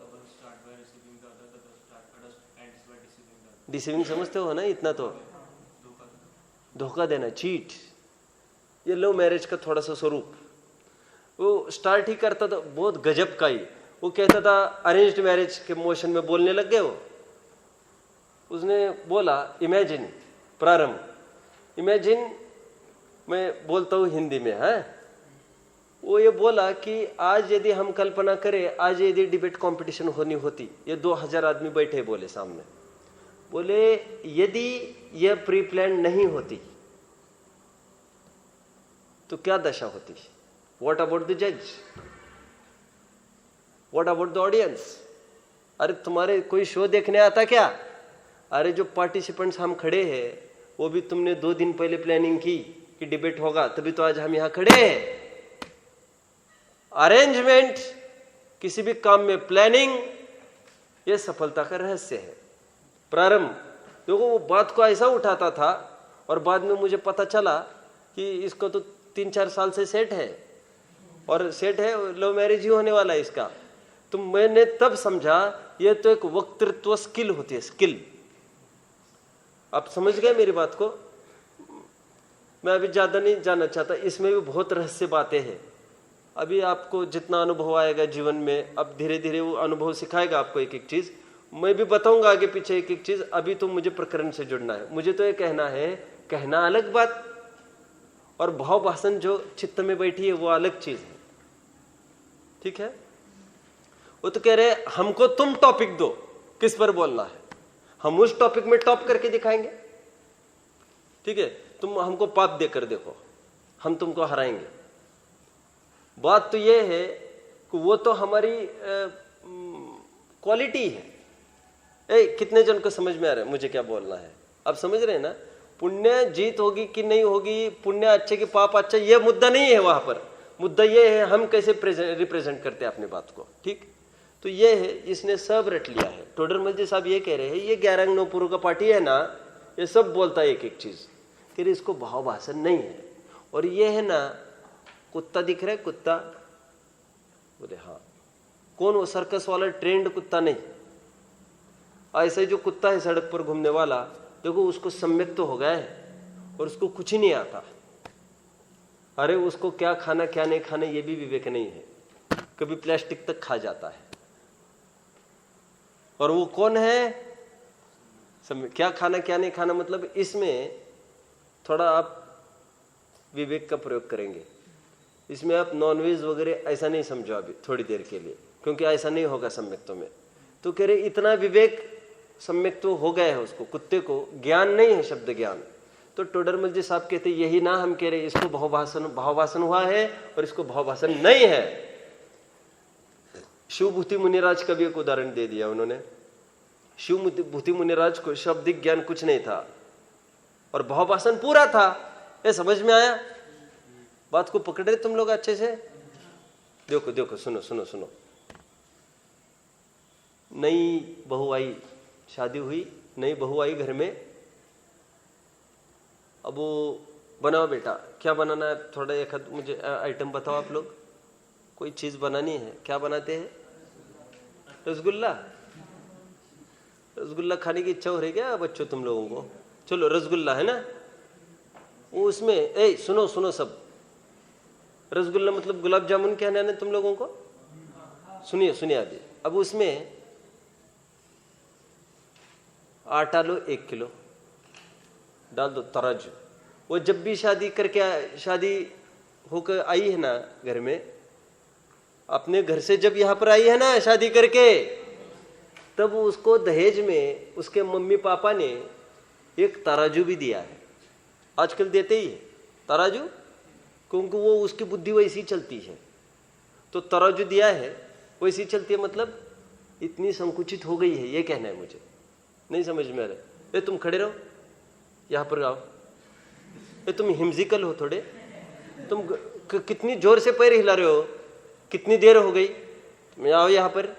Speaker 1: डिसीविंग समझते हो ना? इतना तो धोखा देना, चीट, ये लव मैरिज का थोड़ा सा स्वरूप। वो स्टार्ट ही करता था बहुत गजब का ही। वो कहता था अरेंज्ड मैरिज के मोशन में बोलने लग गए वो। उसने बोला इमेजिन, प्रारंभ, इमेजिन, मैं बोलता हूँ हिंदी में, है। वो ये बोला कि आज यदि हम कल्पना करें, आज यदि डिबेट कंपटीशन होनी होती, ये 2000 आदमी बैठे बोले सामने, बोले यदि ये प्री प्लान नहीं होती तो क्या दशा होती? व्हाट अबाउट द जज? What about the audience? अरे तुम्हारे कोई शो देखने आता क्या? अरे जो पार्टिसिपेंट्स हम खड़े हैं वो भी तुमने 2 दिन पहले प्लानिंग की कि डिबेट होगा, तभी तो आज हम यहां खड़े हैं। अरेंजमेंट, किसी भी काम में प्लानिंग, ये सफलता का रहस्य है। प्रारंभ देखो वो बात को ऐसा उठाता था, और बाद में मुझे पता चला कि इसको तो 3-4 साल से सेट है, और सेट है, लव मैरिज ही होने वाला है इसका। तो मैंने तब समझा ये तो एक वक्तृत्व स्किल होती है, स्किल। आप समझ गए मेरी बात को? मैं अभी ज्यादा नहीं जानना चाहता, इसमें भी बहुत रहस्य बातें हैं। अभी आपको जितना अनुभव आएगा जीवन में, अब धीरे धीरे वो अनुभव सिखाएगा आपको एक एक चीज। मैं भी बताऊंगा आगे पीछे एक एक चीज। अभी तो मुझे प्रकरण से जुड़ना है। मुझे तो ये कहना है, कहना अलग बात, और भाव भाषण जो चित्त में बैठी है वो अलग चीज है, ठीक है। वो तो कह रहे हमको तुम टॉपिक दो, किस पर बोलना है, हम उस टॉपिक में टॉप करके दिखाएंगे, ठीक है। तुम हमको पाप देकर देखो, हम तुमको हराएंगे। बात तो ये है कि वो तो हमारी क्वालिटी है। कितने जन को समझ में आ रहा है मुझे क्या बोलना है? आप समझ रहे हैं ना? पुण्य जीत होगी कि नहीं होगी, पुण्य अच्छे कि पाप अच्छा, ये मुद्दा नहीं है वहां पर। मुद्दा ये है हम कैसे रिप्रेजेंट करते हैं अपनी बात को, ठीक। तो ये है, इसने सब रट लिया है। टोडरमल जी साहब ये कह रहे हैं, ये 11 अंग 9 पूर्व का पार्टी है ना, ये सब बोलता है एक एक चीज, कि इसको भाव भाषण नहीं है। और ये है ना, कुत्ता दिख रहा है? कुत्ता? बोले हाँ। कौन? वो सर्कस वाला ट्रेंड कुत्ता नहीं। ऐसे जो कुत्ता है सड़क पर घूमने वाला, देखो उसको सम्यक तो हो गया है और उसको कुछ ही नहीं आता। अरे उसको क्या खाना क्या नहीं खाना ये भी विवेक नहीं है, कभी प्लास्टिक तक खा जाता है। और वो कौन है? क्या खाना क्या नहीं खाना, मतलब इसमें थोड़ा आप विवेक का प्रयोग करेंगे। इसमें आप नॉनवेज वगैरह ऐसा नहीं समझो अभी थोड़ी देर के लिए, क्योंकि ऐसा नहीं होगा सम्यक्त्व में। तो कह रहे इतना विवेक सम्यक्त्व हो गया है उसको, कुत्ते को ज्ञान नहीं है, शब्द ज्ञान। तो टोडरमल जी साहब कहते यही ना हम कह रहे इसको भावभाषण हुआ है और इसको भावभाषण नहीं है। शिवभूति मुनिराज का भी एक उदाहरण दे दिया उन्होंने। शिवभूति मुनिराज को शब्दिक ज्ञान कुछ नहीं था और भावभाषण पूरा था। ये समझ में आया? बात को पकड़ रहे तुम लोग अच्छे से? देखो देखो, सुनो सुनो सुनो। नई बहू आई, शादी हुई, नई बहू आई घर में। अब वो बनाओ बेटा, क्या बनाना है? थोड़ा एक मुझे आइटम बताओ आप लोग। कोई चीज बनानी है, क्या बनाते हैं? रसगुल्ला। रसगुल्ला खाने की इच्छा हो रही क्या बच्चों तुम लोगों को? चलो रसगुल्ला है ना। वो उसमें सुनो सुनो सब, रसगुल्ला मतलब गुलाब जामुन कहना है तुम लोगों को। सुनिए सुनिए अभी। अब उसमें आटा लो 1 किलो, डाल दो तराजू। वो जब भी शादी करके शादी होकर आई है ना घर में, अपने घर से जब यहाँ पर आई है ना शादी करके, तब उसको दहेज में उसके मम्मी पापा ने एक तराजू भी दिया है। आजकल देते ही है तराजू, क्योंकि वो उसकी बुद्धि वैसी चलती है। तो तराजू दिया है, वैसी चलती है, मतलब इतनी संकुचित हो गई है, ये कहना है मुझे। नहीं समझ में आ रहा? ये तुम खड़े रहो, यहाँ पर आओ। ये तुम हिमजिकल हो थोड़े, तुम कितनी जोर से पैर हिला रहे हो, कितनी देर हो गई? तुम आओ यहाँ पर।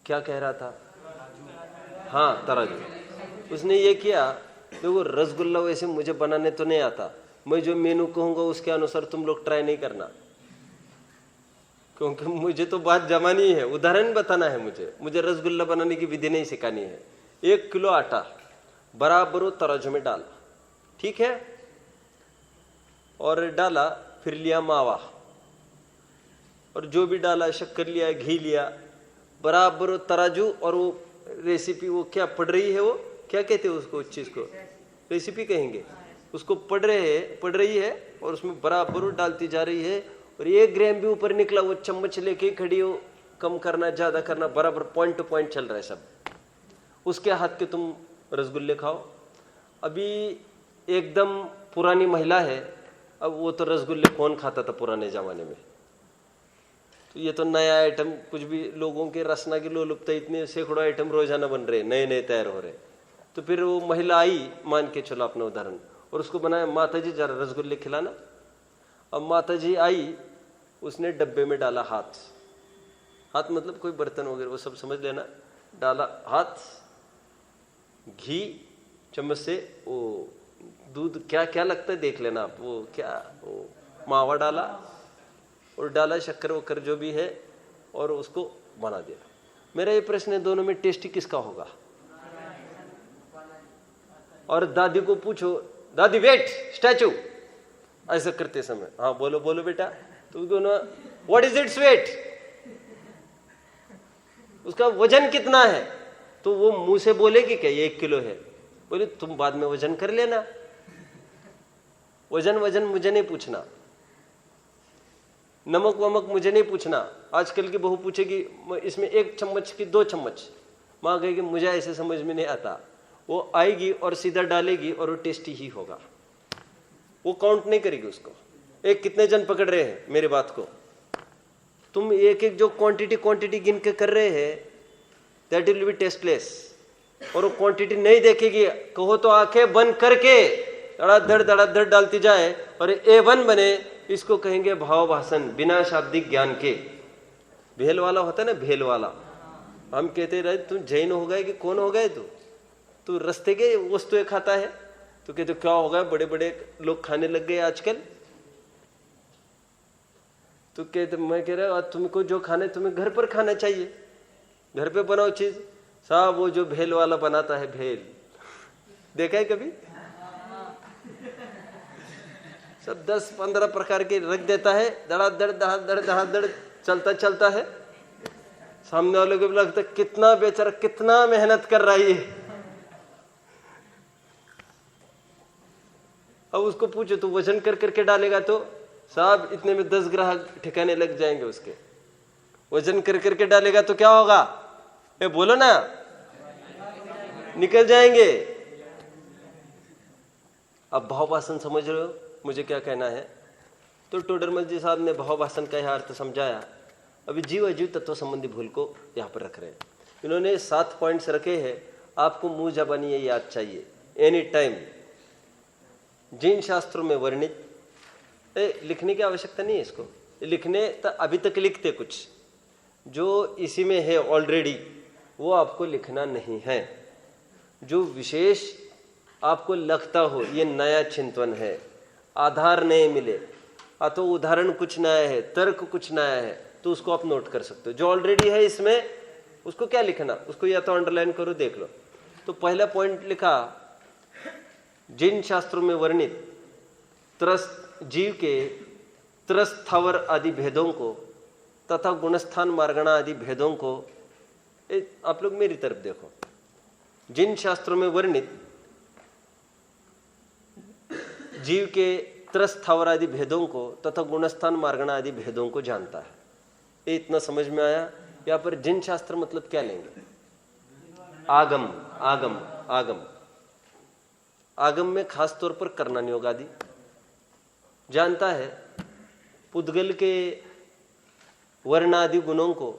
Speaker 1: क्या कह रहा था? हाँ तराजू। उसने ये किया, देखो रसगुल्ला वैसे मुझे बनाने तो नहीं आता, मैं जो मेनू कहूंगा उसके अनुसार तुम लोग ट्राई नहीं करना, क्योंकि मुझे तो बात जमानी है, उदाहरण बताना है मुझे रसगुल्ला बनाने की विधि नहीं सिखानी है। 1 किलो आटा बराबर वो तराजू में डाला, ठीक है, और डाला, फिर लिया मावा, और जो भी डाला, शक्कर लिया, घी लिया, बराबर तराजू। और वो रेसिपी वो क्या पढ़ रही है, वो क्या कहते हैं उसको, उस चीज को रेसिपी कहेंगे, उसको पढ़ रही है और उसमें बराबर डालती जा रही है। और 1 ग्राम भी ऊपर निकला, वो चम्मच लेके खड़ी हो, कम करना ज्यादा करना, बराबर पॉइंट टू पॉइंट चल रहा है सब। उसके हाथ के तुम रसगुल्ले खाओ। अभी एकदम पुरानी महिला है, अब वो तो रसगुल्ले कौन खाता था पुराने जमाने में, तो ये तो नया आइटम, कुछ भी लोगों के रसना की लोलुपता, इतने सैकड़ों आइटम रोजाना बन रहे, नए नए तैयार हो रहे। तो फिर वो महिला आई, मान के चलो अपना उदाहरण, और उसको बनाया, माता जी जरा रसगुल्ले खिलाना। अब माता जी आई, उसने डब्बे में डाला हाथ मतलब कोई बर्तन वगैरह वो सब समझ लेना, डाला हाथ, घी चम्मच से, वो दूध क्या क्या लगता है देख लेना आप, वो क्या, वो मावा डाला, और डाला शक्कर वक्कर जो भी है, और उसको बना दिया। मेरा ये प्रश्न है, दोनों में टेस्टी किसका होगा? और दादी को पूछो, दादी वेट स्टैचू, ऐसा करते समय, हाँ बोलो बोलो बेटा, तो दोनों व्हाट इज इट्स वेट, उसका वजन कितना है? तो वो मुंह से बोलेगी क्या ये 1 किलो है? बोले तुम बाद में वजन कर लेना, वजन मुझे नहीं पूछना, नमक वमक मुझे नहीं पूछना। आजकल की बहू पूछेगी इसमें 1 चम्मच की 2 चम्मच, माँ कहेगी मुझे ऐसे समझ में नहीं आता। वो आएगी और सीधा डालेगी और वो टेस्टी ही होगा, वो काउंट नहीं करेगी उसको। एक कितने जन पकड़ रहे हैं मेरी बात को? तुम एक एक जो क्वांटिटी गिन के कर रहे हैं, दैट विल बी टेस्टलेस। और वो क्वांटिटी नहीं देखेगी, कहो तो आंखें बंद करके धड़ाधड़ डालती जाए और A1 बने, इसको कहेंगे भाव भाषण बिना शाब्दिक ज्ञान के। भेल वाला होता है ना, भेल वाला। हम कहते रहे तू जैन हो गए कि कौन हो गए, तू रस्ते के वस्तुएं खाता है। तो कहते क्या हो गया, बड़े बड़े लोग खाने लग गए आजकल। तो कहते, मैं कह रहा तुमको जो खाना है तुम्हें घर पर खाना चाहिए, घर पे बनाओ चीज। साहब वो जो भेल वाला बनाता है, भेल देखा है कभी? सब 10-15 प्रकार के रख देता है, धड़ाधड़ चलता है। सामने वालों को भी लगता है कितना बेचारा, कितना मेहनत कर रहा है। अब उसको पूछो तो वजन कर करके डालेगा तो साहब इतने में 10 ग्राहक ठिकाने लग जाएंगे उसके। वजन कर करके डालेगा तो क्या होगा, ये बोलो ना, निकल जाएंगे। अब भाव भाषण समझ रहे हो मुझे क्या कहना है? तो टोडरमल जी साहब ने भाव भाषण का यह अर्थ समझाया। अभी जीव अजीव तत्व संबंधी भूल को यहाँ पर रख रहे हैं। इन्होंने 7 पॉइंट्स रखे हैं, आपको मुंह जबानी ये याद चाहिए एनी टाइम। जिन शास्त्रों में वर्णित, लिखने की आवश्यकता नहीं है इसको, लिखने तो अभी तक लिखते कुछ जो इसी में है ऑलरेडी, वो आपको लिखना नहीं है। जो विशेष आपको लगता हो ये नया चिंतन है, आधार नहीं मिले, तो उदाहरण कुछ नया है, तर्क कुछ नया है, तो उसको आप नोट कर सकते हो। जो ऑलरेडी है इसमें उसको क्या लिखना, उसको या तो अंडरलाइन करो, देख लो। तो पहला पॉइंट लिखा, जिन शास्त्रों में वर्णित जीव के त्रस्त स्थावर आदि भेदों को तथा गुणस्थान मार्गणा आदि भेदों को, आप लोग मेरी तरफ देखो, जिन शास्त्रों में वर्णित जीव के त्रस्त स्थावर आदि भेदों को तथा गुणस्थान मार्गणा आदि भेदों को जानता है। ये इतना समझ में आया? यहाँ पर जिन शास्त्र मतलब क्या लेंगे? आगम। आगम आगम आगम में खास तौर पर करना योग आदि जानता है, पुद्गल के वर्ण आदि गुणों को,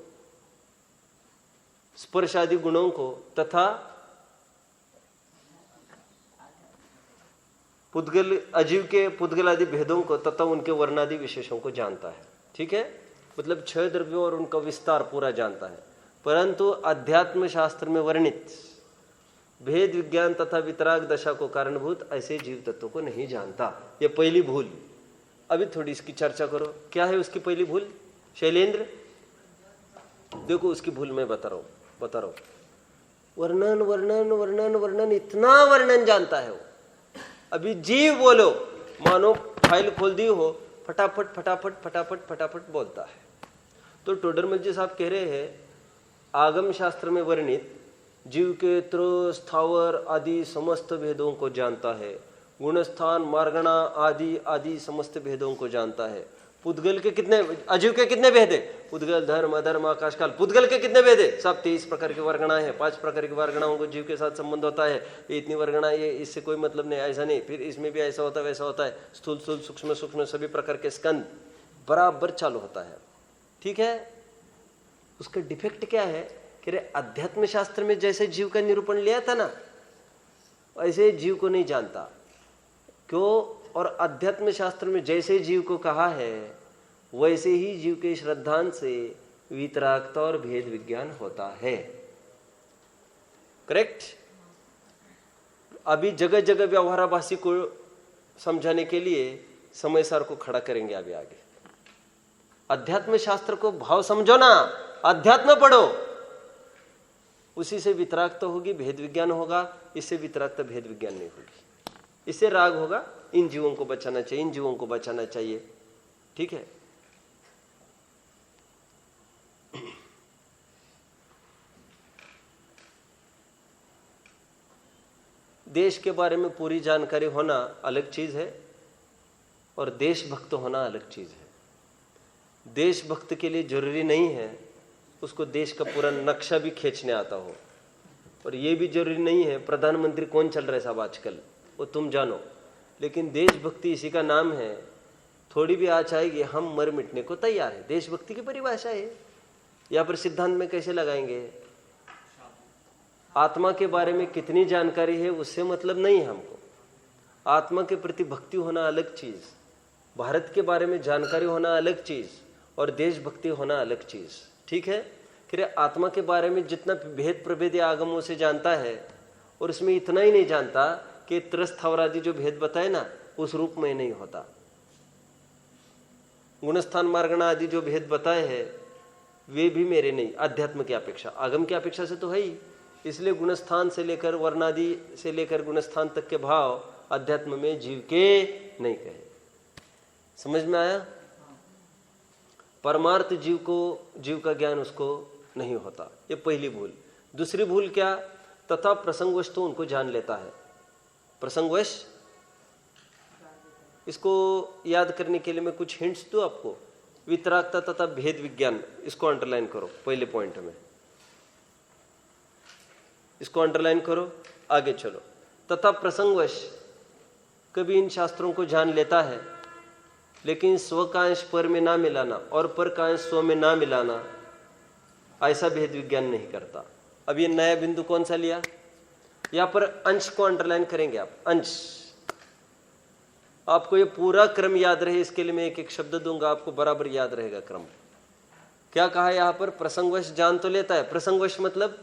Speaker 1: स्पर्श आदि गुणों को तथा पुद्गल अजीव के पुद्गल आदि भेदों को तथा उनके वर्ण आदि विशेषों को जानता है। ठीक है, मतलब 6 द्रव्यों और उनका विस्तार पूरा जानता है। परंतु अध्यात्म शास्त्र में वर्णित भेद विज्ञान तथा वितराग दशा को कारणभूत ऐसे जीव तत्वों को नहीं जानता। ये पहली भूल। अभी थोड़ी इसकी चर्चा करो, क्या है उसकी पहली भूल? शैलेंद्र देखो उसकी भूल मैं बता रहा हूं। वर्णन वर्णन वर्णन वर्णन, इतना वर्णन जानता है वो। अभी जीव बोलो, मानो फाइल खोल दी हो, फटाफट फटाफट फटाफट फटाफट बोलता है। तो टोडरमल जी साहब कह रहे हैं, आगम शास्त्र में वर्णित जीव के स्थावर आदि समस्त भेदों को जानता है, गुणस्थान मार्गणा आदि आदि समस्त भेदों को जानता है। पुद्गल के कितने, अजीव के कितने भेद है? पुद्गल धर्म अधर्म आकाश काल, पुद्गल के कितने भेद है? सब 23 प्रकार की वर्गणाएं हैं। 5 प्रकार की वर्गणाओं को जीव के साथ संबंध होता है। ये इतनी वर्गणा, ये इससे कोई मतलब नहीं, ऐसा नहीं। फिर इसमें भी ऐसा होता है वैसा होता है, स्थूल स्थूल सूक्ष्म सूक्ष्म सभी प्रकार के स्कंद बराबर चालू होता है। ठीक है, उसका डिफेक्ट क्या है कि अध्यात्म शास्त्र में जैसे जीव का निरूपण लिया था ना, ऐसे जीव को नहीं जानता। क्यों? और अध्यात्म शास्त्र में जैसे जीव को कहा है वैसे ही जीव के श्रद्धांत से वितरागता और भेद विज्ञान होता है। करेक्ट? अभी जगह जगह व्यवहाराभासी को समझाने के लिए समय सार को खड़ा करेंगे अभी आगे। अध्यात्म शास्त्र को भाव समझो ना, अध्यात्म पढ़ो, उसी से वितरागता होगी, भेद विज्ञान होगा। इससे वितरागता भेद विज्ञान नहीं होगी। इससे राग होगा, इन जीवों को बचाना चाहिए, इन जीवों को बचाना चाहिए। ठीक है, देश के बारे में पूरी जानकारी होना अलग चीज है और देशभक्त होना अलग चीज है। देशभक्त के लिए जरूरी नहीं है उसको देश का पूरा नक्शा भी खींचने आता हो, और ये भी जरूरी नहीं है प्रधानमंत्री कौन चल रहा है साहब आजकल वो तुम जानो। लेकिन देशभक्ति इसी का नाम है। थोड़ी भी आँच आएगी हम मर मिटने को तैयार है। देशभक्ति की परिभाषा है। यहाँ पर सिद्धांत में कैसे लगाएंगे? आत्मा के बारे में कितनी जानकारी है उससे मतलब नहीं है हमको। आत्मा के प्रति भक्ति होना अलग चीज, भारत के बारे में जानकारी होना अलग चीज, और देशभक्ति होना अलग चीज। ठीक है, फिर आत्मा के बारे में जितना भेद प्रभेद आगमों से जानता है, और उसमें इतना ही नहीं जानता कि त्रस्थावर आदि जो भेद बताए ना उस रूप में नहीं होता। गुणस्थान मार्गणा आदि जो भेद बताए हैं वे भी मेरे नहीं, अध्यात्म की अपेक्षा, आगम की अपेक्षा से तो है ही। इसलिए गुणस्थान से लेकर वर्णादि से लेकर गुणस्थान तक के भाव अध्यात्म में जीव के नहीं कहे। समझ में आया? परमार्थ जीव का ज्ञान उसको नहीं होता, ये पहली भूल। दूसरी भूल क्या? तथा प्रसंगवश तो उनको जान लेता है। प्रसंगवश, इसको याद करने के लिए मैं कुछ हिंट्स दूं आपको। वितरागता तथा भेद विज्ञान, इसको अंडरलाइन करो पहले पॉइंट में, इसको अंडरलाइन करो, आगे चलो। तथा प्रसंगवश, कभी इन शास्त्रों को जान लेता है लेकिन स्व का अंश पर में ना मिलाना और पर का अंश स्व में ना मिलाना, ऐसा भेद विज्ञान नहीं करता। अब ये नया बिंदु कौन सा लिया? यहां पर अंश को अंडरलाइन करेंगे आप, अंश। आपको ये पूरा क्रम याद रहे इसके लिए मैं एक एक शब्द दूंगा, आपको बराबर याद रहेगा क्रम। क्या कहा यहां पर? प्रसंगवश जान तो लेता है। प्रसंगवश मतलब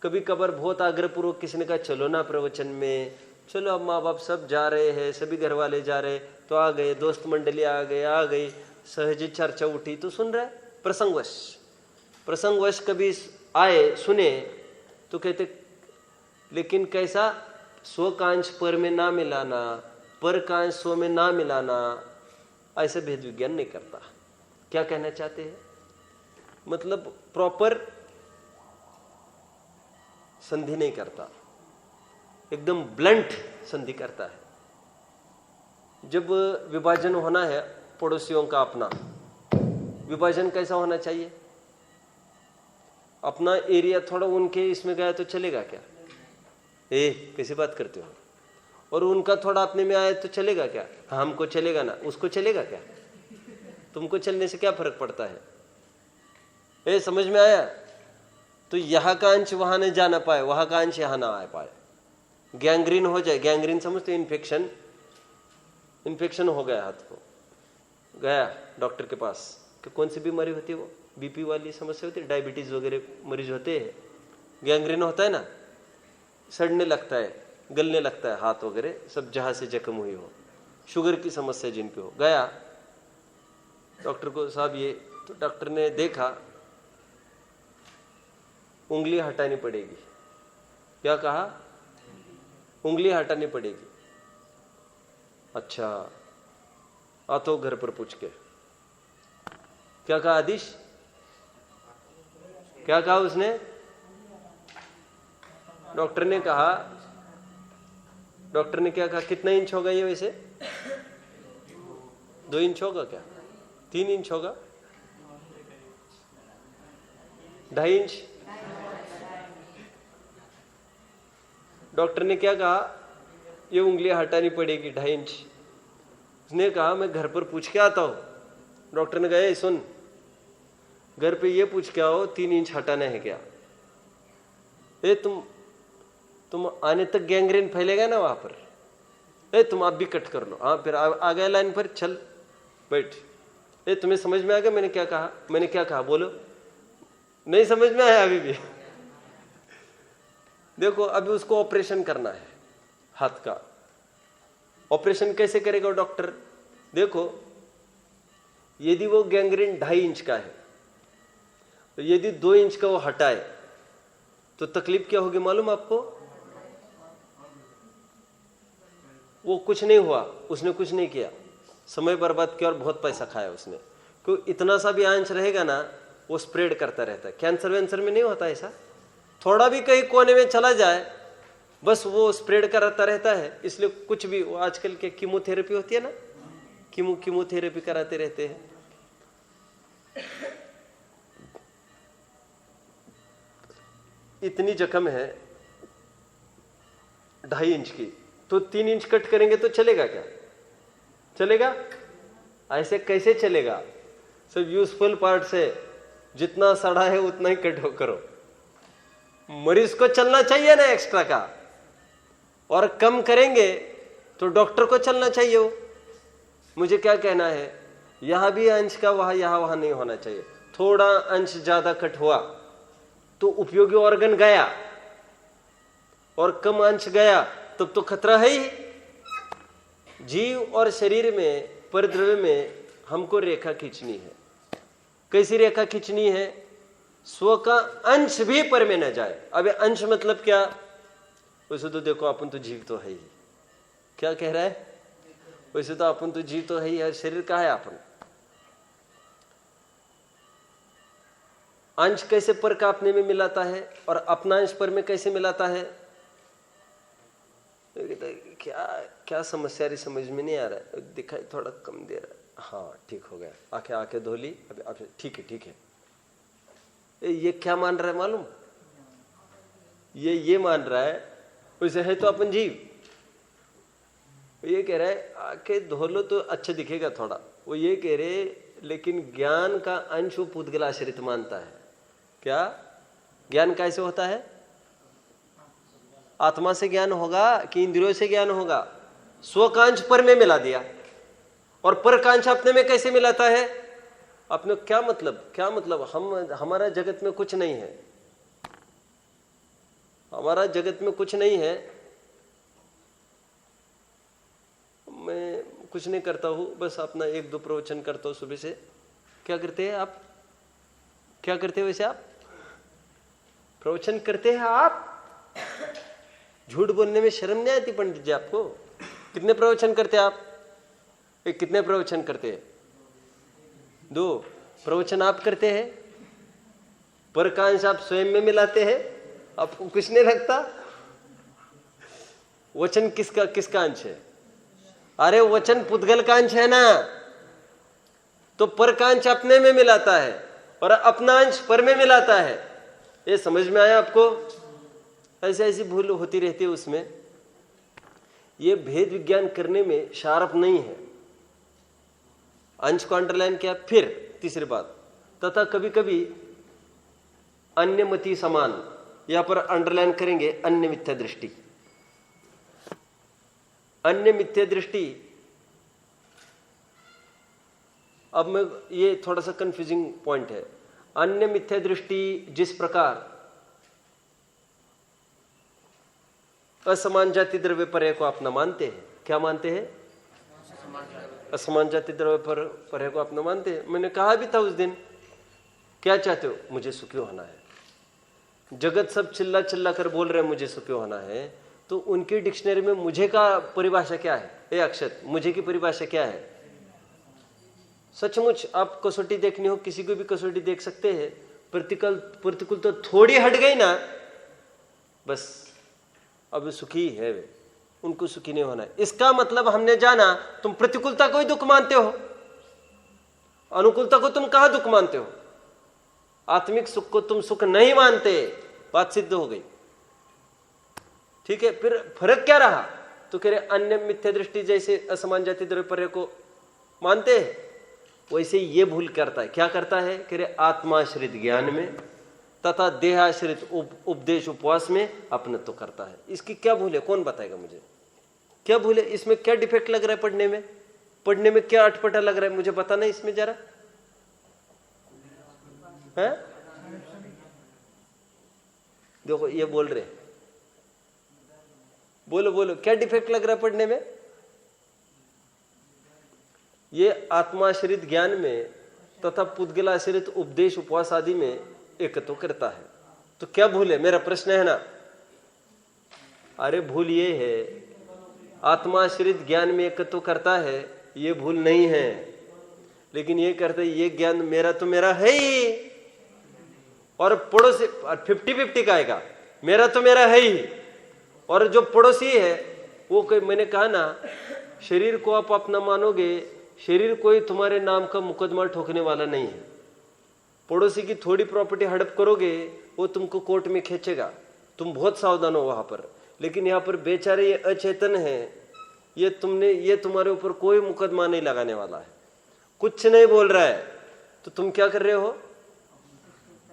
Speaker 1: कभी कभार बहुत आग्रहपूर्वक किसी ने कहा चलो ना प्रवचन में, चलो अब माँ बाप सब जा रहे हैं, सभी घर वाले जा रहे, तो आ गए, दोस्त मंडली आ गई, सहज चर्चा उठी तो सुन रहा है। प्रसंगवश, प्रसंगवश कभी आए सुने तो कहते, लेकिन कैसा? स्व का अंश पर में ना मिलाना, पर का अंश स्व में ना मिलाना, ऐसे भेद विज्ञान नहीं करता। क्या कहना चाहते हैं? मतलब प्रॉपर संधि नहीं करता, एकदम ब्लंट संधि करता है। जब विभाजन होना है पड़ोसियों का अपना, विभाजन कैसा होना चाहिए? अपना एरिया थोड़ा उनके इसमें गया तो चलेगा क्या? कैसी बात करते हो? और उनका थोड़ा अपने में आया तो चलेगा क्या? हमको चलेगा ना, उसको चलेगा क्या? तुमको चलने से क्या फर्क पड़ता है? समझ में आया? तो यहां का अंश वहां नहीं जाना पाए, वहां का अंश यहां ना आ पाए, गैंग्रीन हो जाए। गैंग्रीन समझते? इन्फेक्शन हो गया हाथ को, गया डॉक्टर के पास कि कौन सी बीमारी होती है वो, बीपी वाली समस्या होती है, डायबिटीज वगैरह मरीज होते हैं, गैंग्रीन होता है ना, सड़ने लगता है, गलने लगता है हाथ वगैरह सब, जहां से जख्म हुई हो, शुगर की समस्या जिनकी हो। गया डॉक्टर को, साहब ये, तो डॉक्टर ने देखा उंगली हटानी पड़ेगी। क्या कहा? उंगली हटानी पड़ेगी। अच्छा, आ तो घर पर पूछ के क्या कहा आदिश? क्या कहा उसने? डॉक्टर ने कहा, डॉक्टर ने क्या कहा? कितना इंच होगा ये वैसे? 2 इंच होगा क्या? 3 इंच होगा? 2.5 इंच? डॉक्टर ने क्या कहा? ये उंगली हटानी पड़ेगी 2.5 इंच। उसने कहा मैं घर पर पूछ के आता हूं। डॉक्टर ने कहा सुन, घर पे ये पूछ के आओ 3 इंच हटाना है क्या? तुम आने तक गैंग्रीन फैलेगा ना वहां पर, तुम आप भी कट कर लो। हाँ, फिर आ गया लाइन पर, चल बैठ। तुम्हें समझ में आ गया मैंने क्या कहा? मैंने क्या कहा बोलो? नहीं समझ में आया अभी भी? देखो अभी उसको ऑपरेशन करना है हाथ का। ऑपरेशन कैसे करेगा डॉक्टर? देखो यदि वो गैंग्रीन 2.5 इंच का है, तो यदि 2 इंच का वो हटाए तो तकलीफ क्या होगी मालूम आपको? वो कुछ नहीं हुआ, उसने कुछ नहीं किया, समय बर्बाद किया और बहुत पैसा खाया उसने। क्योंकि इतना सा भी अंश रहेगा ना, वो स्प्रेड करता रहता है। कैंसर वैंसर में नहीं होता ऐसा, थोड़ा भी कहीं कोने में चला जाए बस वो स्प्रेड करता रहता है। इसलिए कुछ भी, वो आजकल के कीमोथेरेपी होती है ना, कीमोथेरेपी कराते रहते हैं। इतनी जख्म है 2.5 इंच की, तो 3 इंच कट करेंगे तो चलेगा क्या? चलेगा? ऐसे कैसे चलेगा? सब यूजफुल पार्ट से जितना सड़ा है उतना ही कट करो। मरीज को चलना चाहिए ना एक्स्ट्रा का, और कम करेंगे तो डॉक्टर को चलना चाहिए। वो मुझे क्या कहना है, यहां भी अंश का वहां यहां वहां नहीं होना चाहिए। थोड़ा अंश ज्यादा कट हुआ तो उपयोगी ऑर्गन गया, और कम अंश गया तब तो खतरा है ही। जीव और शरीर में, परिद्रव्य में हमको रेखा खींचनी है। कैसी रेखा खींचनी है? स्व का अंश भी पर में न जाए। अब अंश मतलब क्या? वैसे तो देखो अपन तो जीव तो है ही। क्या कह रहा है? वैसे तो अपन तो जीव तो है ही, शरीर का है अपन। अंश कैसे पर का अपने में मिलाता है और अपना अंश पर में कैसे मिलाता है? क्या क्या समस्या रही, समझ में नहीं आ रहा है। दिखाई थोड़ा कम दे रहा है। हाँ ठीक हो गया, आंखें आंखें धो ली। अभी ठीक है ठीक है। ये क्या मान रहा है मालूम? ये मान रहा है वैसे है तो अपन जीव। ये कह रहा है आंखें धो लो तो अच्छा दिखेगा थोड़ा। वो ये कह रहे लेकिन ज्ञान का अंश वो पुद्गलाश्रित मानता है। क्या ज्ञान कैसे होता है? आत्मा से ज्ञान होगा कि इंद्रियों से ज्ञान होगा? स्वकांश पर में मिला दिया, और परकांश अपने में कैसे मिलाता है? अपने क्या मतलब हमारा जगत में कुछ नहीं है। हमारा जगत में कुछ नहीं है। मैं कुछ नहीं करता हूं, बस अपना 1-2 प्रवचन करता हूं सुबह से। क्या करते हैं आप? क्या करते हो वैसे आप? प्रवचन करते हैं आप? झूठ बोलने में शर्म नहीं आती पंडित जी आपको? कितने प्रवचन करते हैं आप? कितने प्रवचन करते हैं? 2 प्रवचन आप करते हैं। परकांश आप स्वयं में मिलाते हैं, आपको कुछ नहीं लगता। वचन किसका अंश है? अरे वचन पुद्गल का अंश है ना, तो परकांश अपने में मिलाता है और अपना अंश पर में मिलाता है। ये समझ में आया आपको? ऐसी भूल होती रहती है उसमें। ये भेद विज्ञान करने में शार्प नहीं है। अंश को अंडरलाइन किया। फिर तीसरी बात, तथा कभी कभी अन्यमति समान, यहां पर अंडरलाइन करेंगे अन्य मिथ्या दृष्टि। अन्य मिथ्या दृष्टि, अब मैं ये थोड़ा सा कंफ्यूजिंग पॉइंट है। अन्य मिथ्या दृष्टि जिस प्रकार असमान जाति द्रव्य पर्याय को अपना मानते हैं। क्या मानते हैं? असमान जाति द्रव्य पर्याय को अपना मानते हैं। मैंने कहा भी था उस दिन, क्या चाहते हो? मुझे सुखी होना है। जगत सब चिल्ला चिल्ला कर बोल रहे हैं मुझे सुखी होना है, तो उनकी डिक्शनरी में मुझे का परिभाषा क्या है? ए अक्षत, मुझे की परिभाषा क्या है? सचमुच आप कसौटी देखनी हो, किसी को भी कसौटी देख सकते हैं। प्रतिकूल तो थोड़ी हट गई ना, बस अब सुखी है वे, उनको सुखी नहीं होना है। इसका मतलब हमने जाना तुम प्रतिकूलता को ही दुख मानते हो, अनुकूलता को तुम कहां दुख मानते हो? आत्मिक सुख को तुम सुख नहीं मानते, बात सिद्ध हो गई। ठीक है, फिर फर्क क्या रहा? तो कह रहे अन्य मिथ्या दृष्टि जैसे असमान जाति द्रव्य पर्याय को मानते हैं, वैसे ये भूल करता है। क्या करता है? कह रहे आत्माश्रित ज्ञान में तथा देहाश्रित उपदेश उपवास में अपनत्व करता है। इसकी क्या भूल है? कौन बताएगा मुझे? क्या भूल है इसमें? क्या डिफेक्ट लग रहा है पढ़ने में? पढ़ने में क्या अटपटा लग रहा है? मुझे बताना इसमें जरा है। देखो ये बोल रहे, बोलो क्या डिफेक्ट लग रहा है पढ़ने में? ये आत्माश्रित ज्ञान में तथा पुद्गलाश्रित उपदेश उपवास आदि में एकत्व करता है। तो क्या भूल है? मेरा प्रश्न है ना। अरे भूल ये है, आत्माश्रित ज्ञान में एकत्व करता है, ये भूल नहीं है। लेकिन ये करते ये ज्ञान मेरा तो मेरा है ही, और पड़ोसी 50-50 का आएगा। मेरा तो मेरा है ही, और जो पड़ोसी है वो कोई, मैंने कहा ना, शरीर को आप अपना मानोगे, शरीर कोई तुम्हारे नाम का मुकदमा ठोकने वाला नहीं है। पड़ोसी की थोड़ी प्रॉपर्टी हड़प करोगे, वो तुमको कोर्ट में खींचेगा, तुम बहुत सावधान हो वहां पर। लेकिन यहाँ पर बेचारे ये अचेतन है, ये तुम्हारे ऊपर कोई मुकदमा नहीं लगाने वाला है, कुछ नहीं बोल रहा है, तो तुम क्या कर रहे हो?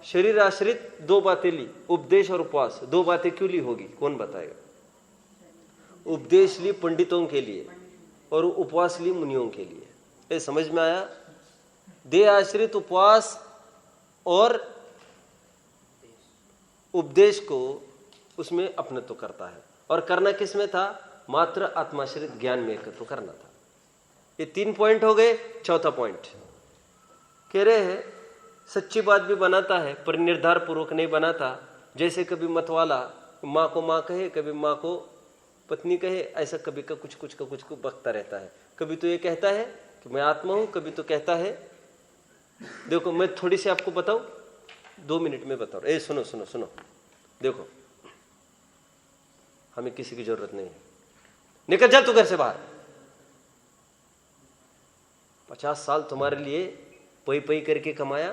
Speaker 1: शरीर आश्रित 2 बातें ली, उपदेश और उपवास। 2 बातें क्यों ली होगी, कौन बताएगा? उपदेश ली पंडितों के लिए और उपवास ली मुनियों के लिए। ये समझ में आया? देह आश्रित उपवास और उपदेश को उसमें अपनत्व करता है। और करना किस में था? मात्र आत्माश्रित ज्ञान में एकत्व करना था। ये 3 पॉइंट हो गए। चौथा पॉइंट कह रहे हैं सच्ची बात भी बनाता है पर निर्धार पूर्वक नहीं बनाता। जैसे कभी मतवाला माँ को माँ कहे, कभी माँ को पत्नी कहे, ऐसा कभी का कुछ को बकता रहता है। कभी तो ये कहता है कि मैं आत्मा हूं, कभी तो कहता है। देखो मैं थोड़ी सी आपको बताऊं, 2 मिनट में बताओ। ए सुनो सुनो सुनो, देखो हमें किसी की जरूरत नहीं है, निकल जा तू घर से बाहर। 50 साल तुम्हारे लिए पई पई करके कमाया,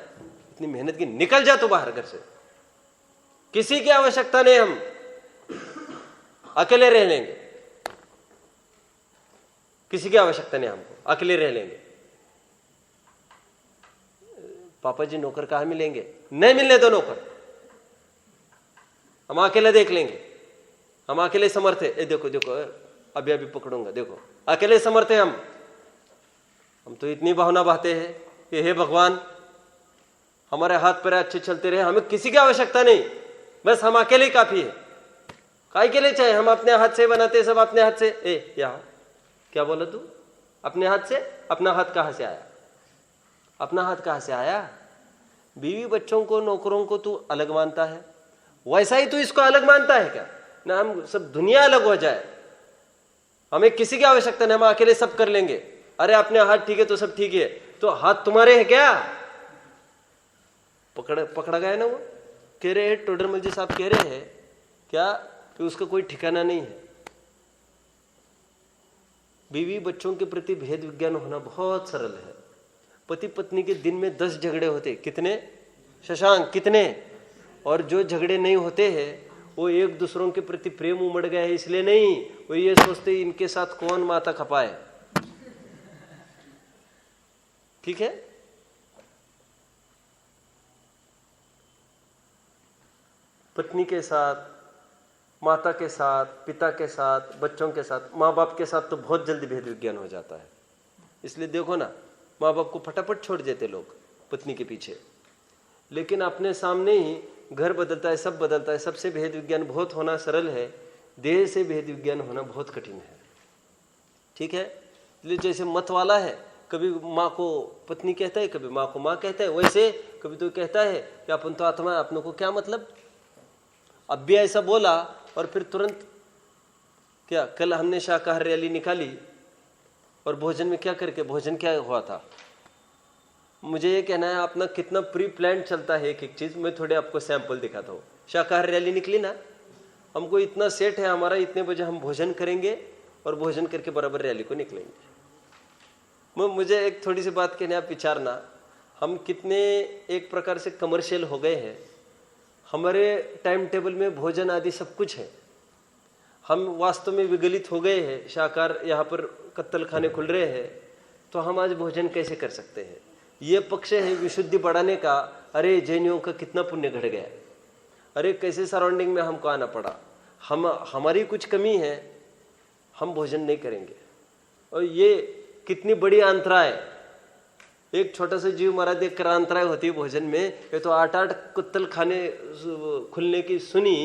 Speaker 1: इतनी मेहनत की, निकल जा तू बाहर घर से। किसी की आवश्यकता नहीं, हम अकेले रह लेंगे। किसी की आवश्यकता नहीं, हमको अकेले रह लेंगे। पापा जी नौकर कहां मिलेंगे? नहीं मिलने दो नौकर, हम अकेले देख लेंगे, हम अकेले समर्थ है। ए देखो देखो, अभी अभी पकड़ूंगा, देखो अकेले समर्थ है हम तो इतनी भावना बहाते हैं कि हे भगवान हमारे हाथ पैर अच्छे चलते रहे, हमें किसी की आवश्यकता नहीं, बस हम अकेले ही काफी है। काय के लिए चाहे? हम अपने हाथ से बनाते, सब अपने हाथ से। ए यहां क्या बोला तू? अपने हाथ से? अपना हाथ कहां से आया? अपना हाथ कहां से आया? बीवी बच्चों को नौकरों को तू अलग मानता है, वैसा ही तू इसको अलग मानता है क्या? ना हम सब दुनिया अलग हो जाए, हमें किसी की आवश्यकता नहीं, हम अकेले सब कर लेंगे। अरे अपने हाथ ठीक है तो सब ठीक है, तो हाथ तुम्हारे है क्या? पकड़ा गया ना वो। कह रहे हैं टोडरमल जी साहब कह रहे हैं क्या कि उसका कोई ठिकाना नहीं है। बीवी बच्चों के प्रति भेद विज्ञान होना बहुत सरल है। पति पत्नी के दिन में 10 झगड़े होते, कितने शशांक? कितने? और जो झगड़े नहीं होते हैं वो एक दूसरों के प्रति प्रेम उमड़ गया है इसलिए नहीं, वो ये सोचते इनके साथ कौन माथा खपाए। ठीक है? पत्नी के साथ, माता के साथ, पिता के साथ, बच्चों के साथ, माँ बाप के साथ तो बहुत जल्दी भेद विज्ञान हो जाता है। इसलिए देखो ना, माँ बाप को फटाफट छोड़ देते लोग पत्नी के पीछे, लेकिन अपने सामने ही घर बदलता है, सब बदलता है। सबसे भेद विज्ञान बहुत होना सरल है, देह से भेद विज्ञान होना बहुत कठिन है। ठीक है? इसलिए जैसे मत वाला है, कभी माँ को पत्नी कहता है, कभी माँ को माँ कहता है, वैसे कभी तो कहता है कि अपन तो आत्मा है, अपनों को क्या मतलब। अब भी ऐसा बोला और फिर तुरंत क्या, कल हमने शाकाहार रैली निकाली और भोजन में क्या करके, भोजन क्या हुआ था? मुझे ये कहना है अपना कितना प्री प्लान चलता है एक एक चीज। मैं थोड़े आपको सैंपल दिखाता हूँ। शाकाहार रैली निकली ना, हमको इतना सेट है हमारा, इतने बजे हम भोजन करेंगे और भोजन करके बराबर रैली को निकलेंगे। मुझे एक थोड़ी सी बात कहने, आप विचारना, हम कितने एक प्रकार से कमर्शियल हो गए हैं। हमारे टाइम टेबल में भोजन आदि सब कुछ है, हम वास्तव में विगलित हो गए हैं। शाकाहार यहाँ पर कत्तल खाने खुल रहे हैं, तो हम आज भोजन कैसे कर सकते हैं? ये पक्ष है विशुद्धि बढ़ाने का। अरे जैनियों का कितना पुण्य घट गया, अरे कैसे सराउंडिंग में हमको आना पड़ा। हमारी कुछ कमी है, हम भोजन नहीं करेंगे। और ये कितनी बड़ी अंतराय, एक छोटा सा जीव मरा देख कर अंतराय होती है भोजन में। ये तो 8-8 कुत्तल खाने खुलने की सुनी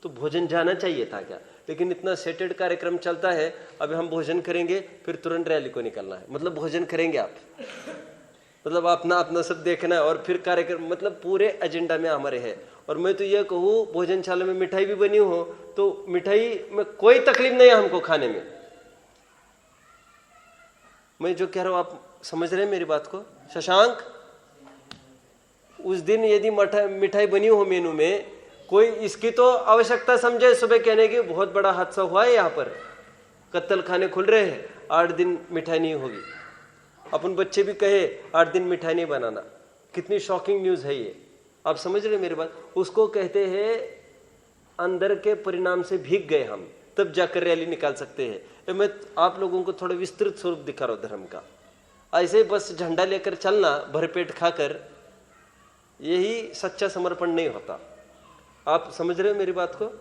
Speaker 1: तो भोजन जाना चाहिए था क्या? लेकिन इतना सेटेड कार्यक्रम चलता है। अभी हम भोजन करेंगे फिर तुरंत रैली को निकलना है, मतलब भोजन करेंगे आप, मतलब अपना अपना सब देखना है और फिर कार्यक्रम, मतलब पूरे एजेंडा में हमारे है। और मैं तो ये कहूँ भोजनशाला में मिठाई भी बनी हो तो मिठाई में कोई तकलीफ नहीं है हमको खाने में। मैं जो कह रहा हूं आप समझ रहे हैं मेरी बात को? शशांक, उस दिन यदि मिठाई बनी हो मेनू में, कोई इसकी तो आवश्यकता समझे सुबह कहने की बहुत बड़ा हादसा हुआ है यहाँ पर, कत्तल खाने खुल रहे हैं, 8 दिन मिठाई नहीं होगी। अपन बच्चे भी कहे 8 दिन मिठाई नहीं बनाना, कितनी शॉकिंग न्यूज है ये। आप समझ रहे मेरी बात? उसको कहते हैं अंदर के परिणाम से भीग गए हम, तब जाकर रैली निकाल सकते हैं। मैं आप लोगों को थोड़ा विस्तृत स्वरूप दिखा रहा हूं धर्म का। ऐसे बस झंडा लेकर चलना भरपेट खाकर, यही सच्चा समर्पण नहीं होता। आप समझ रहे हो मेरी बात को?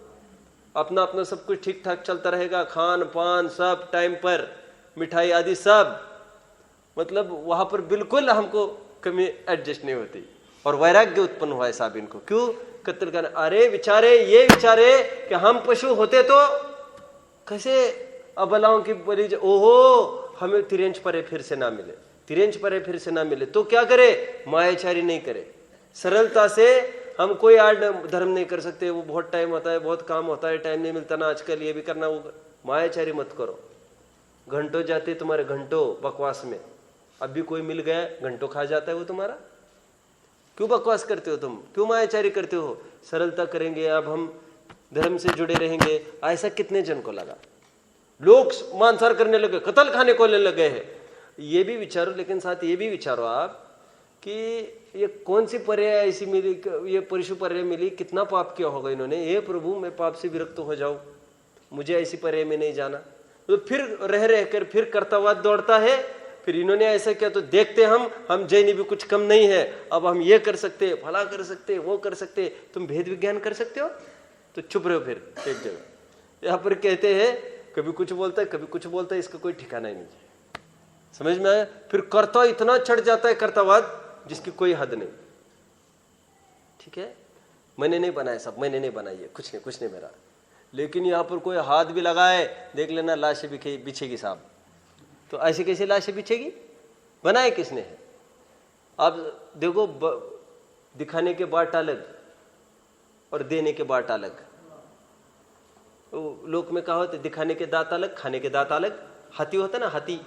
Speaker 1: अपना अपना सब कुछ ठीक ठाक चलता रहेगा, खान पान सब टाइम पर, मिठाई आदि सब, मतलब वहां पर बिल्कुल हमको कमी एडजस्ट नहीं होती। और वैराग्य उत्पन्न हुआ है साहब इनको, क्यों? कत्ल करना। अरे विचारे, ये विचारे कि हम पशु होते तो कैसे अबलाओं की बलि, ओहो हमें तिरंज परे फिर से ना मिले, तिरंज परे फिर से ना मिले तो क्या करे? मायाचारी नहीं करे, सरलता से हम कोई आड़ धर्म नहीं कर सकते, वो बहुत टाइम होता है, बहुत काम होता है, टाइम नहीं मिलता ना आजकल, ये भी करना वो। मायाचारी मत करो। घंटों जाते तुम्हारे, घंटों बकवास में। अब भी कोई मिल गया घंटों खा जाता है वो तुम्हारा। क्यों बकवास करते हो तुम? क्यों मायाचारी करते हो? सरलता करेंगे, अब हम धर्म से जुड़े रहेंगे, ऐसा कितने जन को लगा? लोग मांसाहार करने लगे, कत्ल खाने को लेने लगे हैं। ये भी विचारो, लेकिन साथ ये भी विचारो आप कि ये कौन सी पर्याय ऐसी मिली, ये पशु पर्याय मिली, कितना पाप किया होगा इन्होंने। हे प्रभु मैं पाप से विरक्त हो जाऊं, मुझे ऐसी पर्याय में नहीं जाना। तो फिर रह रहकर फिर कर्तव्यवाद दौड़ता है। फिर इन्होंने ऐसा किया तो देखते हम जैनी भी कुछ कम नहीं है, अब हम ये कर सकते, भला कर सकते, वो कर सकते। तुम भेद विज्ञान कर सकते हो तो चुप रहो फिर एक जगह। यहाँ पर कहते हैं कभी कुछ बोलता है, कभी कुछ बोलता है, इसका कोई ठिकाना ही नहीं। समझ में आया? फिर कर्ता इतना चढ़ जाता है कर्तावाद जिसकी कोई हद नहीं। ठीक है, मैंने नहीं बनाया सब, मैंने नहीं बनाई है, कुछ नहीं मेरा। लेकिन यहाँ पर कोई हाथ भी लगाए, देख लेना लाश बिछेगी साहब। तो ऐसे कैसे लाशें बिछेगी? बनाए किसने है? आप देखो, दिखाने के बाट अलग और देने के बाट अलग। लोक में कहा होता है दिखाने के दांत अलग, खाने के दांत अलग। हाथी होता है ना, हाथी,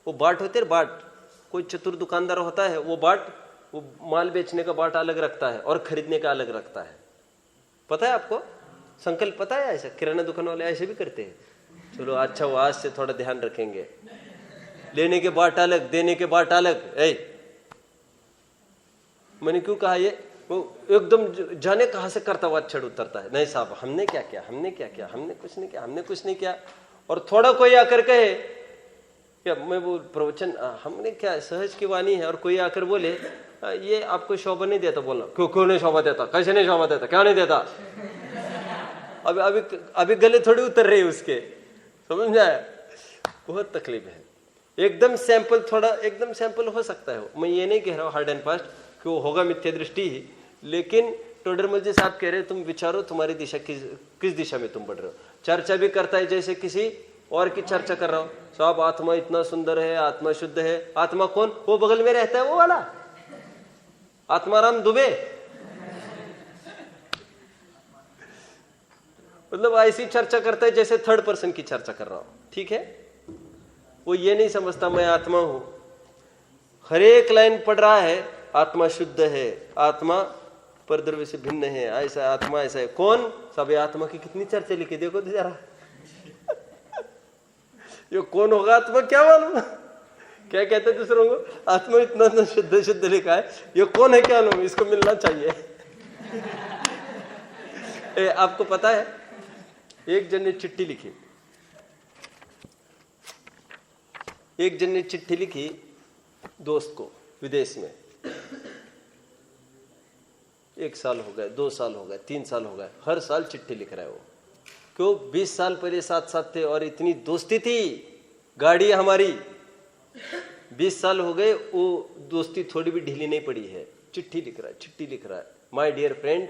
Speaker 1: वो बाट होते हैं बाट। कोई चतुर दुकानदार होता है, वो बाट, वो माल बेचने का बाट अलग रखता है और खरीदने का अलग रखता है। पता है आपको? संकल्प पता है? ऐसा किराना दुकान वाले ऐसे भी करते हैं। चलो अच्छा, वो आज से थोड़ा ध्यान रखेंगे। लेने के बाट अलग, देने के बाट अलग। मैंने क्यों कहा ये? वो एकदम जाने कहां से कर्तव्यवाद चढ़ उतरता है। नहीं साहब, हमने क्या किया, हमने क्या किया, हमने कुछ नहीं किया, हमने कुछ नहीं किया। और थोड़ा कोई आकर कहे, या मैं वो प्रवचन हमने क्या, सहज की वाणी है, और कोई आकर बोले ये आपको शोभा नहीं देता बोलना। क्यों नहीं शोभा देता? कैसे नहीं शोभा देता? क्या नहीं देता? अभी गले थोड़ी उतर रही उसके, समझ में आया? बहुत तकलीफ है। एकदम सैंपल, थोड़ा एकदम सैंपल हो सकता है। मैं ये नहीं कह रहा हूँ हार्ड एंड फास्ट कि वो होगा मिथ्या दृष्टि ही, लेकिन टोडरमल जी साहब कह रहे तुम विचारो तुम्हारी दिशा किस दिशा में तुम बढ़ रहे हो। चर्चा भी करता है जैसे किसी और की चर्चा कर रहा हो। साहब आत्मा इतना सुंदर है, आत्मा शुद्ध है। आत्मा कौन? वो बगल में रहता है वो वाला आत्माराम दुबे। मतलब ऐसी चर्चा करता है जैसे थर्ड पर्सन की चर्चा कर रहा हूं। ठीक है, वो ये नहीं समझता मैं आत्मा हूं। हर एक लाइन पढ़ रहा है आत्मा शुद्ध है, आत्मा परद्रव्य से भिन्न है, ऐसा आत्मा ऐसा है। कौन? सब आत्मा की कितनी चर्चा लिखी देखो तो जरा। ये कौन होगा आत्मा क्या मालूम? क्या कहते हैं दूसरों को? आत्मा इतना शुद्ध शुद्ध लिखा है, ये कौन है क्या मालूम? इसको मिलना चाहिए। आपको पता है एक जन ने चिट्ठी लिखी, एक जन ने चिट्ठी लिखी दोस्त को विदेश में। 1 साल हो गए, 2 साल हो गए, 3 साल हो गए, हर साल चिट्ठी लिख रहा है वो। क्यों? 20 साल पहले साथ साथ थे और इतनी दोस्ती थी, गाड़ी हमारी। 20 साल हो गए, वो दोस्ती थोड़ी भी ढीली नहीं पड़ी है। चिट्ठी लिख रहा है, चिट्ठी लिख रहा है। माय डियर फ्रेंड,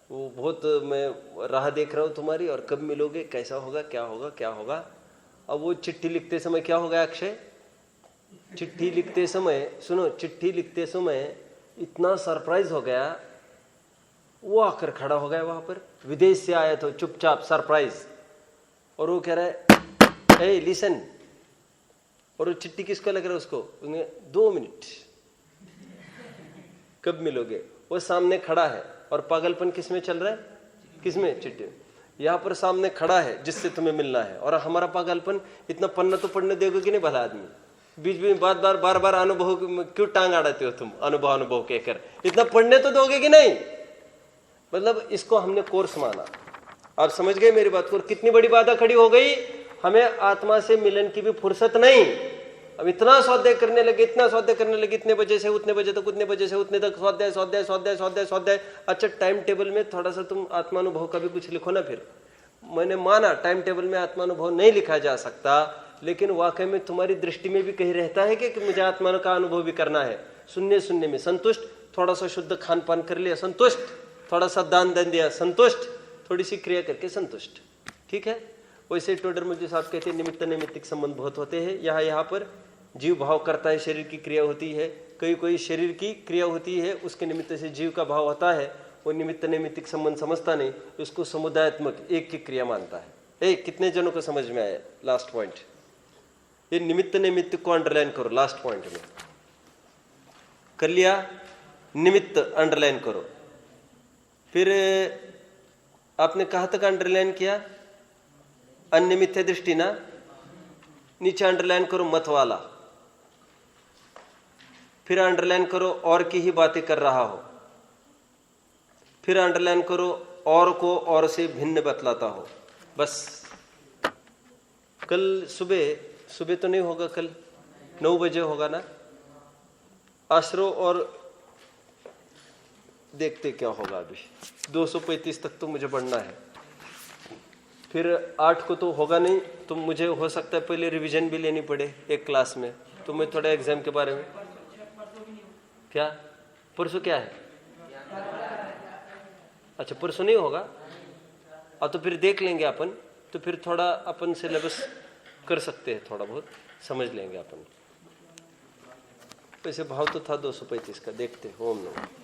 Speaker 1: वो बहुत मैं राह देख रहा हूँ तुम्हारी, और कब मिलोगे, कैसा होगा, क्या होगा, क्या होगा। अब वो चिट्ठी लिखते समय क्या हो गया अक्षय? चिट्ठी लिखते समय, सुनो, चिट्ठी लिखते समय इतना सरप्राइज हो गया, वो आकर खड़ा हो गया वहां पर। विदेश से आया तो चुपचाप सरप्राइज, और वो कह रहा है ए लिसन। और वो चिट्ठी किसको लग रहा है उसको? 2 मिनट, कब मिलोगे। वो सामने खड़ा है, और पागलपन किस में चल रहा है? किस में? चिट्ठी। यहाँ पर सामने खड़ा है जिससे तुम्हें मिलना है, और हमारा पागलपन इतना पन्ना तो पढ़ने देगा कि नहीं भला आदमी? बीच बीच बार बार अनुभव क्यों टांग अड़ाते हो तुम? अनुभव कहकर इतना पढ़ने तो दोगे कि नहीं? मतलब इसको हमने कोर्स माना। आप समझ गए मेरी बात को? कितनी बड़ी बाधा खड़ी हो गई। हमें आत्मा से मिलन की भी फुर्सत नहीं, अब इतना स्वाध्याय करने लगे, इतना स्वाध्याय करने लगे, इतने बजे से उतने बजे तक, उतने बजे से उतने तक स्वाध्याय स्वाध्याय स्वाध्याय स्वाध्याय स्वाध्याय। अच्छा, टाइम टेबल में थोड़ा सा तुम आत्मानुभव का भी कुछ लिखो ना। फिर मैंने माना टाइम टेबल में आत्मानुभव नहीं लिखा जा सकता, लेकिन वाकई में तुम्हारी दृष्टि में भी कहीं रहता है कि मुझे आत्मा का अनुभव भी करना है। सुनने में संतुष्ट, थोड़ा सा शुद्ध खान पान कर लिया संतुष्ट, थोड़ा सा दान दे दिया संतुष्ट, थोड़ी सी क्रिया करके संतुष्ट। ठीक है। वैसे टोडरमल साहब कहते हैं निमित्त नैमित्तिक संबंध बहुत होते हैं। यहाँ पर जीव भाव करता है, शरीर की क्रिया होती है, कोई शरीर की क्रिया होती है, उसके निमित्त से जीव का भाव होता है। वो निमित्त नैमित्तिक संबंध समझता नहीं, उसको समुदायात्मक एक की क्रिया मानता है। कितने जनों को समझ में आया लास्ट पॉइंट? ये निमित्त नैमित्तिक को अंडरलाइन करो, लास्ट पॉइंट में कर लिया, निमित्त अंडरलाइन करो। फिर आपने कहाँ तक अंडरलाइन किया? अनिमित्त दृष्टि ना, नीचे अंडरलाइन करो मत वाला। फिर अंडरलाइन करो और की ही बातें कर रहा हो। फिर अंडरलाइन करो और को और से भिन्न बतलाता हो। बस कल सुबह तो नहीं होगा, कल 9 बजे होगा ना आश्रो, और देखते क्या होगा। अभी 235 तक तो मुझे बढ़ना है, फिर 8 को तो होगा नहीं, तो मुझे हो सकता है पहले रिवीजन भी लेनी पड़े एक क्लास में। तो मैं थोड़ा एग्जाम के बारे में, क्या परसों क्या है? अच्छा, परसों नहीं होगा। तो फिर देख लेंगे अपन, तो फिर थोड़ा अपन सिलेबस कर सकते हैं, थोड़ा बहुत समझ लेंगे अपन। वैसे भाव तो था 235 का, देखते ओम नमः।